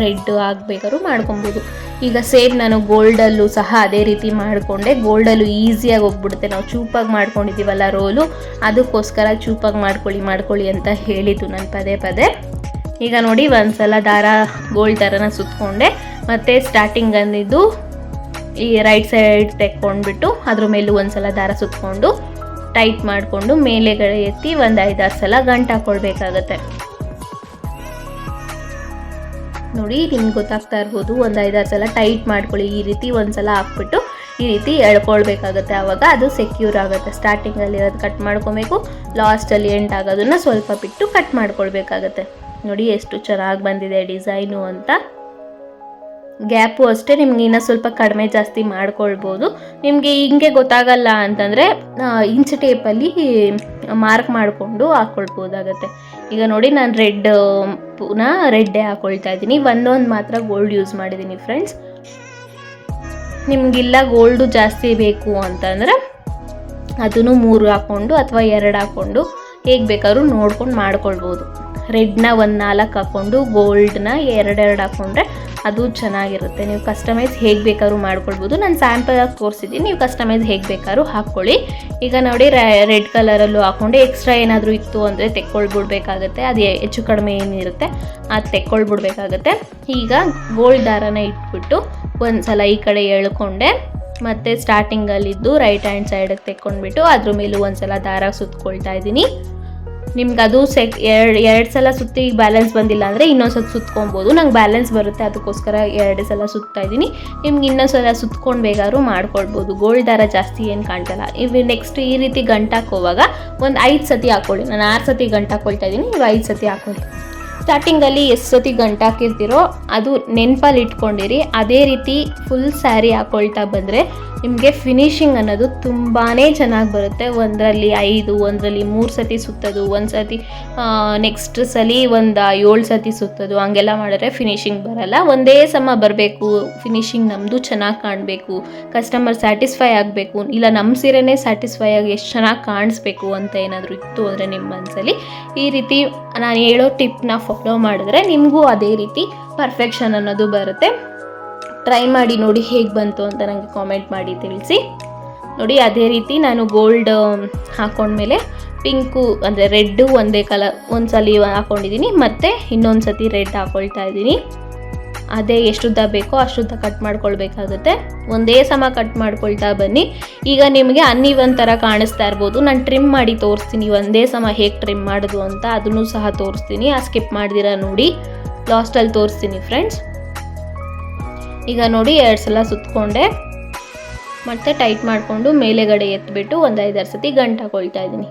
ರೆಡ್ ಆಗಬೇಕಾದ್ರೂ ಮಾಡ್ಕೊಬೋದು. ಈಗ ಸೇಮ್ ನಾನು ಗೋಲ್ಡಲ್ಲೂ ಸಹ ಅದೇ ರೀತಿ ಮಾಡಿಕೊಂಡೆ. ಗೋಲ್ಡಲ್ಲೂ ಈಸಿಯಾಗಿ ಹೋಗ್ಬಿಡುತ್ತೆ, ನಾವು ಚೂಪಾಗಿ ಮಾಡ್ಕೊಂಡಿದ್ದೀವಲ್ಲ ರೋಲು, ಅದಕ್ಕೋಸ್ಕರ ಚೂಪಾಗಿ ಮಾಡ್ಕೊಳ್ಳಿ ಅಂತ ಹೇಳಿದ್ದು ನಾನು ಪದೇ. ಈಗ ನೋಡಿ ಒಂದ್ಸಲ ದಾರ ಗೋಲ್ಡ್ ದಾರನ ಸುತ್ತಕೊಂಡೆ, ಮತ್ತು ಸ್ಟಾರ್ಟಿಂಗ್ ಅಂದಿದ್ದು ಈ ರೈಟ್ ಸೈಡ್ ತೆಕ್ಕೊಂಡ್ಬಿಟ್ಟು ಅದ್ರ ಮೇಲೂ ಒಂದ್ಸಲ ದಾರ ಸುತ್ತಕೊಂಡು ಟೈಟ್ ಮಾಡಿಕೊಂಡು ಮೇಲೆಗಡೆ ಎತ್ತಿ ಒಂದು 5-6 ಸಲ ಗಂಟು ಹಾಕ್ಕೊಳ್ಬೇಕಾಗತ್ತೆ ನೋಡಿ. ನಿಮ್ಗೆ ಗೊತ್ತಾಗ್ತಾ ಇರ್ಬೋದು, ಒಂದು 5-6 ಸಲ ಟೈಟ್ ಮಾಡ್ಕೊಳ್ಳಿ. ಈ ರೀತಿ ಒಂದ್ಸಲ ಹಾಕ್ಬಿಟ್ಟು ಈ ರೀತಿ ಎಳ್ಕೊಳ್ಬೇಕಾಗತ್ತೆ, ಆವಾಗ ಅದು ಸೆಕ್ಯೂರ್ ಆಗುತ್ತೆ. ಸ್ಟಾರ್ಟಿಂಗಲ್ಲಿ ಇರೋದು ಕಟ್ ಮಾಡ್ಕೊಬೇಕು, ಲಾಸ್ಟಲ್ಲಿ ಎಂಡ್ ಆಗೋದನ್ನು ಸ್ವಲ್ಪ ಬಿಟ್ಟು ಕಟ್ ಮಾಡ್ಕೊಳ್ಬೇಕಾಗತ್ತೆ ನೋಡಿ. ಎಷ್ಟು ಚೆನ್ನಾಗಿ ಬಂದಿದೆ ಡಿಸೈನು ಅಂತ. ಗ್ಯಾಪು ಅಷ್ಟೇ ನಿಮ್ಗೆ ಇನ್ನೂ ಸ್ವಲ್ಪ ಕಡಿಮೆ ಜಾಸ್ತಿ ಮಾಡ್ಕೊಳ್ಬೋದು. ನಿಮಗೆ ಹಿಂಗೆ ಗೊತ್ತಾಗಲ್ಲ ಅಂತಂದರೆ ಇಂಚ್ ಟೇಪಲ್ಲಿ ಮಾರ್ಕ್ ಮಾಡಿಕೊಂಡು ಹಾಕ್ಕೊಳ್ಬೋದಾಗತ್ತೆ. ಈಗ ನೋಡಿ ನಾನು ಪುನಃ ರೆಡ್ಡೇ ಹಾಕ್ಕೊಳ್ತಾ ಇದ್ದೀನಿ. ಒಂದೊಂದು ಮಾತ್ರ ಗೋಲ್ಡ್ ಯೂಸ್ ಮಾಡಿದ್ದೀನಿ ಫ್ರೆಂಡ್ಸ್. ನಿಮಗಿಲ್ಲ ಗೋಲ್ಡು ಜಾಸ್ತಿ ಬೇಕು ಅಂತಂದರೆ ಅದನ್ನು 3 ಹಾಕ್ಕೊಂಡು ಅಥವಾ 2 ಹಾಕ್ಕೊಂಡು ಹೇಗೆ ಬೇಕಾದ್ರೂ ನೋಡ್ಕೊಂಡು ಮಾಡ್ಕೊಳ್ಬೋದು. ರೆಡ್ನ 4 ಹಾಕ್ಕೊಂಡು ಗೋಲ್ಡ್ನ 2 ಹಾಕ್ಕೊಂಡ್ರೆ ಅದು ಚೆನ್ನಾಗಿರುತ್ತೆ. ನೀವು ಕಸ್ಟಮೈಸ್ ಹೇಗೆ ಬೇಕಾದ್ರೂ ಮಾಡ್ಕೊಳ್ಬೋದು. ನಾನು ಸ್ಯಾಂಪಲಾಗಿ ತೋರಿಸಿದ್ದೀನಿ, ನೀವು ಕಸ್ಟಮೈಸ್ ಹೇಗೆ ಬೇಕಾದ್ರೂ ಹಾಕ್ಕೊಳ್ಳಿ. ಈಗ ನೋಡಿ ರೆಡ್ ಕಲರಲ್ಲೂ ಹಾಕ್ಕೊಂಡು ಎಕ್ಸ್ಟ್ರಾ ಏನಾದರೂ ಇತ್ತು ಅಂದರೆ ತೆಕ್ಕೊಳ್ಬಿಡ್ಬೇಕಾಗತ್ತೆ. ಅದು ಹೆಚ್ಚು ಕಡಿಮೆ ಏನಿರುತ್ತೆ ಅದು ತೆಕ್ಕೊಳ್ಬಿಡ್ಬೇಕಾಗತ್ತೆ. ಈಗ ಗೋಲ್ಡ್ ದಾರನ ಇಟ್ಬಿಟ್ಟು ಒಂದು ಸಲ ಈ ಕಡೆ ಎಳ್ಕೊಂಡೆ, ಮತ್ತು ಸ್ಟಾರ್ಟಿಂಗಲ್ಲಿದ್ದು ರೈಟ್ ಹ್ಯಾಂಡ್ ಸೈಡಿಗೆ ತೆಕ್ಕೊಂಡ್ಬಿಟ್ಟು ಅದ್ರ ಮೇಲೂ ಒಂದು ಸಲ ದಾರ ಸುತ್ಕೊಳ್ತಾ ಇದ್ದೀನಿ. ನಿಮ್ಗೆ ಅದು ಎರಡು ಸಲ ಸುತ್ತಿ ಬ್ಯಾಲೆನ್ಸ್ ಬಂದಿಲ್ಲ ಅಂದರೆ ಇನ್ನೊಂದು ಸಲ ಸುತ್ಕೊಬೋದು. ನಂಗೆ ಬ್ಯಾಲೆನ್ಸ್ ಬರುತ್ತೆ, ಅದಕ್ಕೋಸ್ಕರ 2 ಸಲ ಸುತ್ತಾ ಇದ್ದೀನಿ. ನಿಮ್ಗೆ ಇನ್ನೊಂದು ಸಲ ಸುತ್ಕೊಂಡು ಬೇಕಾದ್ರೂ ಮಾಡ್ಕೊಳ್ಬೋದು. ಗೋಲ್ಡ್ ದಾರ ಜಾಸ್ತಿ ಏನು ಕಾಣ್ತಲ್ಲ. ಇವು ನೆಕ್ಸ್ಟ್ ಈ ರೀತಿ ಗಂಟು ಹಾಕೋವಾಗ ಒಂದು 5 ಸತಿ ಹಾಕ್ಕೊಳ್ಳಿ. ನಾನು 6 ಸತಿ ಗಂಟು ಹಾಕ್ಕೊಳ್ತಾ ಇದ್ದೀನಿ, ನೀವು 5 ಸತಿ ಹಾಕ್ಕೊಳ್ಳಿ. ಸ್ಟಾರ್ಟಿಂಗಲ್ಲಿ ಎಷ್ಟು ಸತಿ ಗಂಟು ಹಾಕಿರ್ತೀರೋ ಅದು ನೆನಪಲ್ಲಿ ಇಟ್ಕೊಂಡಿರಿ. ಅದೇ ರೀತಿ ಫುಲ್ ಸ್ಯಾರಿ ಹಾಕ್ಕೊಳ್ತಾ ಬಂದರೆ ನಿಮಗೆ ಫಿನಿಶಿಂಗ್ ಅನ್ನೋದು ತುಂಬಾ ಚೆನ್ನಾಗಿ ಬರುತ್ತೆ. ಒಂದರಲ್ಲಿ 5, ಒಂದರಲ್ಲಿ 3 ಸತಿ ಸುತ್ತೋದು, ಒಂದು ಸತಿ ನೆಕ್ಸ್ಟ್ ಸಲ ಒಂದು 7 ಸತಿ ಸುತ್ತೋದು, ಹಂಗೆಲ್ಲ ಮಾಡಿದ್ರೆ ಫಿನಿಶಿಂಗ್ ಬರಲ್ಲ. ಒಂದೇ ಸಮ ಬರಬೇಕು, ಫಿನಿಶಿಂಗ್ ನಮ್ಮದು ಚೆನ್ನಾಗಿ ಕಾಣಬೇಕು, ಕಸ್ಟಮರ್ ಸ್ಯಾಟಿಸ್ಫೈ ಆಗಬೇಕು, ಇಲ್ಲ ನಮ್ಮ ಸೀರೆನೇ ಸ್ಯಾಟಿಸ್ಫೈ ಆಗಿ ಎಷ್ಟು ಚೆನ್ನಾಗಿ ಕಾಣಿಸ್ಬೇಕು ಅಂತ ಏನಾದರೂ ಇತ್ತು ಅಂದರೆ ನಿಮ್ಮ ಮನಸ್ಸಲ್ಲಿ ಈ ರೀತಿ ನಾನು ಹೇಳೋ ಟಿಪ್ನ ಫಾಲೋ ಮಾಡಿದ್ರೆ ನಿಮಗೂ ಅದೇ ರೀತಿ ಪರ್ಫೆಕ್ಷನ್ ಅನ್ನೋದು ಬರುತ್ತೆ. ಟ್ರೈ ಮಾಡಿ ನೋಡಿ ಹೇಗೆ ಬಂತು ಅಂತ ನನಗೆ ಕಾಮೆಂಟ್ ಮಾಡಿ ತಿಳಿಸಿ. ನೋಡಿ ಅದೇ ರೀತಿ ನಾನು ಗೋಲ್ಡ್ ಹಾಕೊಂಡ್ಮೇಲೆ ಪಿಂಕು ಅಂದರೆ ರೆಡ್ಡು ಒಂದೇ ಕಲರ್ ಒಂದು ಸಲ ಹಾಕ್ಕೊಂಡಿದ್ದೀನಿ, ಮತ್ತು ಇನ್ನೊಂದು ಸತಿ ರೆಡ್ ಹಾಕ್ಕೊಳ್ತಾ ಇದ್ದೀನಿ. ಅದೇ ಎಷ್ಟುದ್ದ ಬೇಕೋ ಅಷ್ಟುದ್ದ ಕಟ್ ಮಾಡ್ಕೊಳ್ಬೇಕಾಗುತ್ತೆ. ಒಂದೇ ಸಮ ಕಟ್ ಮಾಡ್ಕೊಳ್ತಾ ಬನ್ನಿ. ಈಗ ನಿಮಗೆ ಅನ್ನೀವನ್ ಥರ ಕಾಣಿಸ್ತಾ ಇರ್ಬೋದು. ನಾನು ಟ್ರಿಮ್ ಮಾಡಿ ತೋರಿಸ್ತೀನಿ ಒಂದೇ ಸಮ ಹೇಗೆ ಟ್ರಿಮ್ ಮಾಡೋದು ಅಂತ, ಅದನ್ನು ಸಹ ತೋರಿಸ್ತೀನಿ. ಸ್ಕಿಪ್ ಮಾಡ್ದಿರ ನೋಡಿ, ಲಾಸ್ಟಲ್ಲಿ ತೋರಿಸ್ತೀನಿ ಫ್ರೆಂಡ್ಸ್. ಈಗ ನೋಡಿ 2 ಸಲ ಸುತ್ತಕೊಂಡೆ, ಮತ್ತು ಟೈಟ್ ಮಾಡಿಕೊಂಡು ಮೇಲೆಗಡೆ ಎತ್ಬಿಟ್ಟು ಒಂದು 5-6 ಸತಿ ಗಂಟು ಹಾಕೊಳ್ತಾ ಇದ್ದೀನಿ.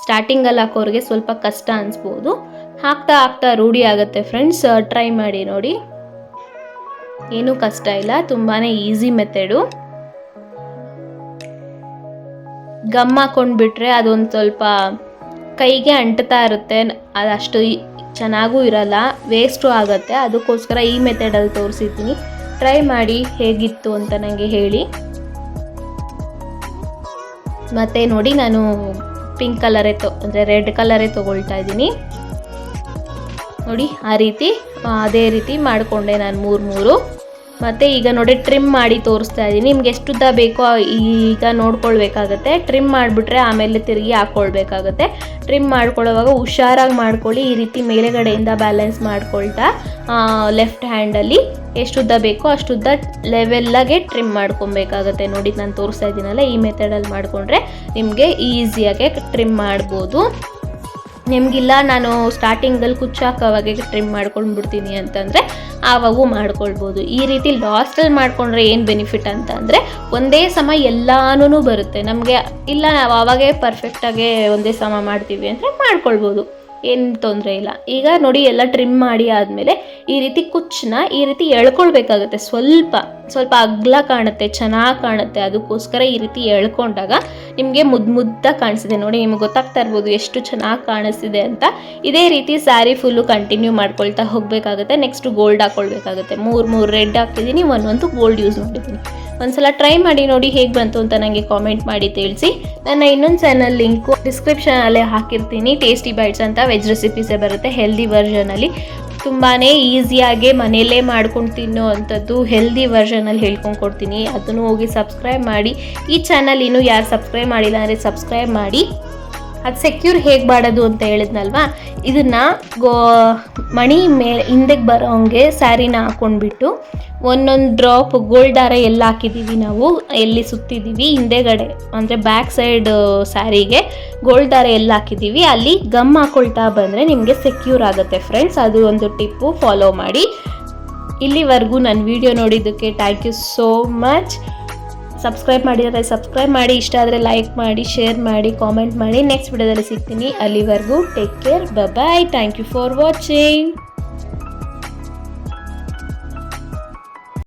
ಸ್ಟಾರ್ಟಿಂಗಲ್ಲಿ ಹಾಕೋರಿಗೆ ಸ್ವಲ್ಪ ಕಷ್ಟ ಅನಿಸ್ಬೋದು, ಹಾಕ್ತಾ ಹಾಕ್ತಾ ರೂಢಿ ಆಗುತ್ತೆ ಫ್ರೆಂಡ್ಸ್. ಟ್ರೈ ಮಾಡಿ ನೋಡಿ, ಏನೂ ಕಷ್ಟ ಇಲ್ಲ, ತುಂಬಾ ಈಸಿ ಮೆಥಡು. ಗಮ್ ಹಾಕೊಂಡ್ಬಿಟ್ರೆ ಅದೊಂದು ಸ್ವಲ್ಪ ಕೈಗೆ ಅಂಟ್ತಾ ಇರುತ್ತೆ, ಅದಷ್ಟು ಚೆನ್ನಾಗೂ ಇರಲ್ಲ, ವೇಸ್ಟು ಆಗುತ್ತೆ. ಅದಕ್ಕೋಸ್ಕರ ಈ ಮೆಥಡಲ್ಲಿ ತೋರಿಸಿದ್ದೀನಿ. ಟ್ರೈ ಮಾಡಿ ಹೇಗಿತ್ತು ಅಂತ ನನಗೆ ಹೇಳಿ. ಮತ್ತು ನೋಡಿ ನಾನು ಪಿಂಕ್ ಕಲರೇ ಅಂದರೆ ರೆಡ್ ಕಲರೇ ತೊಗೊಳ್ತಾ ಇದ್ದೀನಿ. ನೋಡಿ ಆ ರೀತಿ ಅದೇ ರೀತಿ ಮಾಡಿಕೊಂಡೆ ನಾನು 3 ಮತ್ತು ಈಗ ನೋಡಿ ಟ್ರಿಮ್ ಮಾಡಿ ತೋರಿಸ್ತಾ ಇದ್ದೀನಿ. ನಿಮ್ಗೆ ಎಷ್ಟುದ್ದ ಬೇಕೋ ಈಗ ನೋಡ್ಕೊಳ್ಬೇಕಾಗತ್ತೆ. ಟ್ರಿಮ್ ಮಾಡಿಬಿಟ್ರೆ ಆಮೇಲೆ ತಿರುಗಿ ಹಾಕ್ಕೊಳ್ಬೇಕಾಗತ್ತೆ. ಟ್ರಿಮ್ ಮಾಡ್ಕೊಳ್ಳೋವಾಗ ಹುಷಾರಾಗಿ ಮಾಡ್ಕೊಳ್ಳಿ. ಈ ರೀತಿ ಮೇಲೆಗಡೆಯಿಂದ ಬ್ಯಾಲೆನ್ಸ್ ಮಾಡ್ಕೊಳ್ತಾ ಲೆಫ್ಟ್ ಹ್ಯಾಂಡಲ್ಲಿ ಎಷ್ಟುದ್ದ ಬೇಕೋ ಅಷ್ಟುದ್ದ ಲೆವೆಲ್ಲಾಗೆ ಟ್ರಿಮ್ ಮಾಡ್ಕೊಬೇಕಾಗತ್ತೆ. ನೋಡಿ ನಾನು ತೋರಿಸ್ತಾ ಇದ್ದೀನಲ್ಲ, ಈ ಮೆಥಡಲ್ಲಿ ಮಾಡಿಕೊಂಡ್ರೆ ನಿಮಗೆ ಈಸಿಯಾಗೆ ಟ್ರಿಮ್ ಮಾಡ್ಬೋದು. ನಿಮಗಿಲ್ಲ ನಾನು ಸ್ಟಾರ್ಟಿಂಗಲ್ಲಿ ಕುಚ್ಚಾಕೋವಾಗೆ ಟ್ರಿಮ್ ಮಾಡ್ಕೊಂಡ್ಬಿಡ್ತೀನಿ ಅಂತಂದರೆ ಆವಾಗೂ ಮಾಡ್ಕೊಳ್ಬೋದು. ಈ ರೀತಿ ಲಾಸ್ಟಲ್ಲಿ ಮಾಡಿಕೊಂಡ್ರೆ ಏನು ಬೆನಿಫಿಟ್ ಅಂತಂದರೆ ಒಂದೇ ಸಮ ಎಲ್ಲಾನು ಬರುತ್ತೆ ನಮಗೆ. ಇಲ್ಲ ನಾವು ಆವಾಗೇ ಪರ್ಫೆಕ್ಟಾಗೆ ಒಂದೇ ಸಮ ಮಾಡ್ತೀವಿ ಅಂದರೆ ಮಾಡ್ಕೊಳ್ಬೋದು, ಏನು ತೊಂದರೆ ಇಲ್ಲ. ಈಗ ನೋಡಿ ಎಲ್ಲ ಟ್ರಿಮ್ ಮಾಡಿ ಆದಮೇಲೆ ಈ ರೀತಿ ಕುಚ್ಚನ್ನ ಈ ರೀತಿ ಎಳ್ಕೊಳ್ಬೇಕಾಗುತ್ತೆ. ಸ್ವಲ್ಪ ಅಗ್ಲ ಕಾಣುತ್ತೆ, ಚೆನ್ನಾಗಿ ಕಾಣುತ್ತೆ. ಅದಕ್ಕೋಸ್ಕರ ಈ ರೀತಿ ಎಳ್ಕೊಂಡಾಗ ನಿಮಗೆ ಮುದ್ದಾಗಿ ಕಾಣಿಸಿದೆ. ನೋಡಿ ನಿಮಗೆ ಗೊತ್ತಾಗ್ತಾ ಇರ್ಬೋದು ಎಷ್ಟು ಚೆನ್ನಾಗಿ ಕಾಣಿಸ್ತಿದೆ ಅಂತ. ಇದೇ ರೀತಿ ಸ್ಯಾರಿ ಫುಲ್ಲು ಕಂಟಿನ್ಯೂ ಮಾಡ್ಕೊಳ್ತಾ ಹೋಗಬೇಕಾಗುತ್ತೆ. Next gold ಹಾಕ್ಕೊಳ್ಬೇಕಾಗುತ್ತೆ. 3 ರೆಡ್ ಹಾಕ್ತಿದ್ದೀನಿ, ಒಂದು ಗೋಲ್ಡ್ ಯೂಸ್ ಮಾಡಿದ್ದೀನಿ. ಒಂದ್ಸಲ ಟ್ರೈ ಮಾಡಿ ನೋಡಿ ಹೇಗೆ ಬಂತು ಅಂತ ನನಗೆ ಕಾಮೆಂಟ್ ಮಾಡಿ ತಿಳಿಸಿ. ನನ್ನ ಇನ್ನೊಂದು ಚಾನಲ್ ಲಿಂಕು ಡಿಸ್ಕ್ರಿಪ್ಷನಲ್ಲೇ ಹಾಕಿರ್ತೀನಿ. ಟೇಸ್ಟಿ ಬೈಟ್ಸ್ ಅಂತ ವೆಜ್ ರೆಸಿಪೀಸೇ ಬರುತ್ತೆ, ಹೆಲ್ದಿ ವರ್ಷನಲ್ಲಿ. ತುಂಬಾ ಈಸಿಯಾಗಿ ಮನೆಯಲ್ಲೇ ಮಾಡ್ಕೊಂಡು ತಿನ್ನೋ ಅಂಥದ್ದು ಹೆಲ್ದಿ ವರ್ಷನಲ್ಲಿ ಹೇಳ್ಕೊಂಡು ಕೊಡ್ತೀನಿ. ಅದನ್ನು ಹೋಗಿ ಸಬ್ಸ್ಕ್ರೈಬ್ ಮಾಡಿ. ಈ ಚಾನಲ್ ಇನ್ನೂ ಯಾರು ಸಬ್ಸ್ಕ್ರೈಬ್ ಮಾಡಿಲ್ಲ ಅಂದರೆ ಸಬ್ಸ್ಕ್ರೈಬ್ ಮಾಡಿ. ಅದು ಸೆಕ್ಯೂರ್ ಹೇಗೆ ಮಾಡೋದು ಅಂತ ಹೇಳಿದ್ನಲ್ವಾ, ಇದನ್ನು ಮಣಿ ಹಿಂದೆಗೆ ಬರೋ ಹಂಗೆ ಸ್ಯಾರಿನ ಹಾಕ್ಕೊಂಡ್ಬಿಟ್ಟು ಒಂದೊಂದು ಡ್ರಾಪ್ ಗೋಲ್ಡ್ ದಾರ ಎಲ್ಲ ಹಾಕಿದ್ದೀವಿ ನಾವು, ಎಲ್ಲಿ ಸುತ್ತಿದ್ದೀವಿ ಹಿಂದೆಗಡೆ ಅಂದರೆ ಬ್ಯಾಕ್ ಸೈಡ್ ಸ್ಯಾರಿಗೆ ಗೋಲ್ಡ್ ದಾರ ಎಲ್ಲ ಹಾಕಿದ್ದೀವಿ, ಅಲ್ಲಿ ಗಮ್ ಹಾಕ್ಕೊಳ್ತಾ ಬಂದರೆ ನಿಮಗೆ ಸೆಕ್ಯೂರ್ ಆಗುತ್ತೆ ಫ್ರೆಂಡ್ಸ್. ಅದು ಒಂದು ಟಿಪ್ಪು, ಫಾಲೋ ಮಾಡಿ. ಇಲ್ಲಿವರೆಗೂ ನನ್ನ ವಿಡಿಯೋ ನೋಡಿದ್ದಕ್ಕೆ thank you so much. Subscribe ಮಾಡಿದರೆ ಸಬ್ಸ್ಕ್ರೈಬ್ ಮಾಡಿ, ಇಷ್ಟ ಆದರೆ ಲೈಕ್ ಮಾಡಿ, ಶೇರ್ ಮಾಡಿ, ಕಾಮೆಂಟ್ ಮಾಡಿ. ನೆಕ್ಸ್ಟ್ ವಿಡಿಯೋದಲ್ಲಿ ಸಿಗ್ತೀನಿ. ಅಲ್ಲಿವರೆಗೂ take care, bye. Thank you for watching.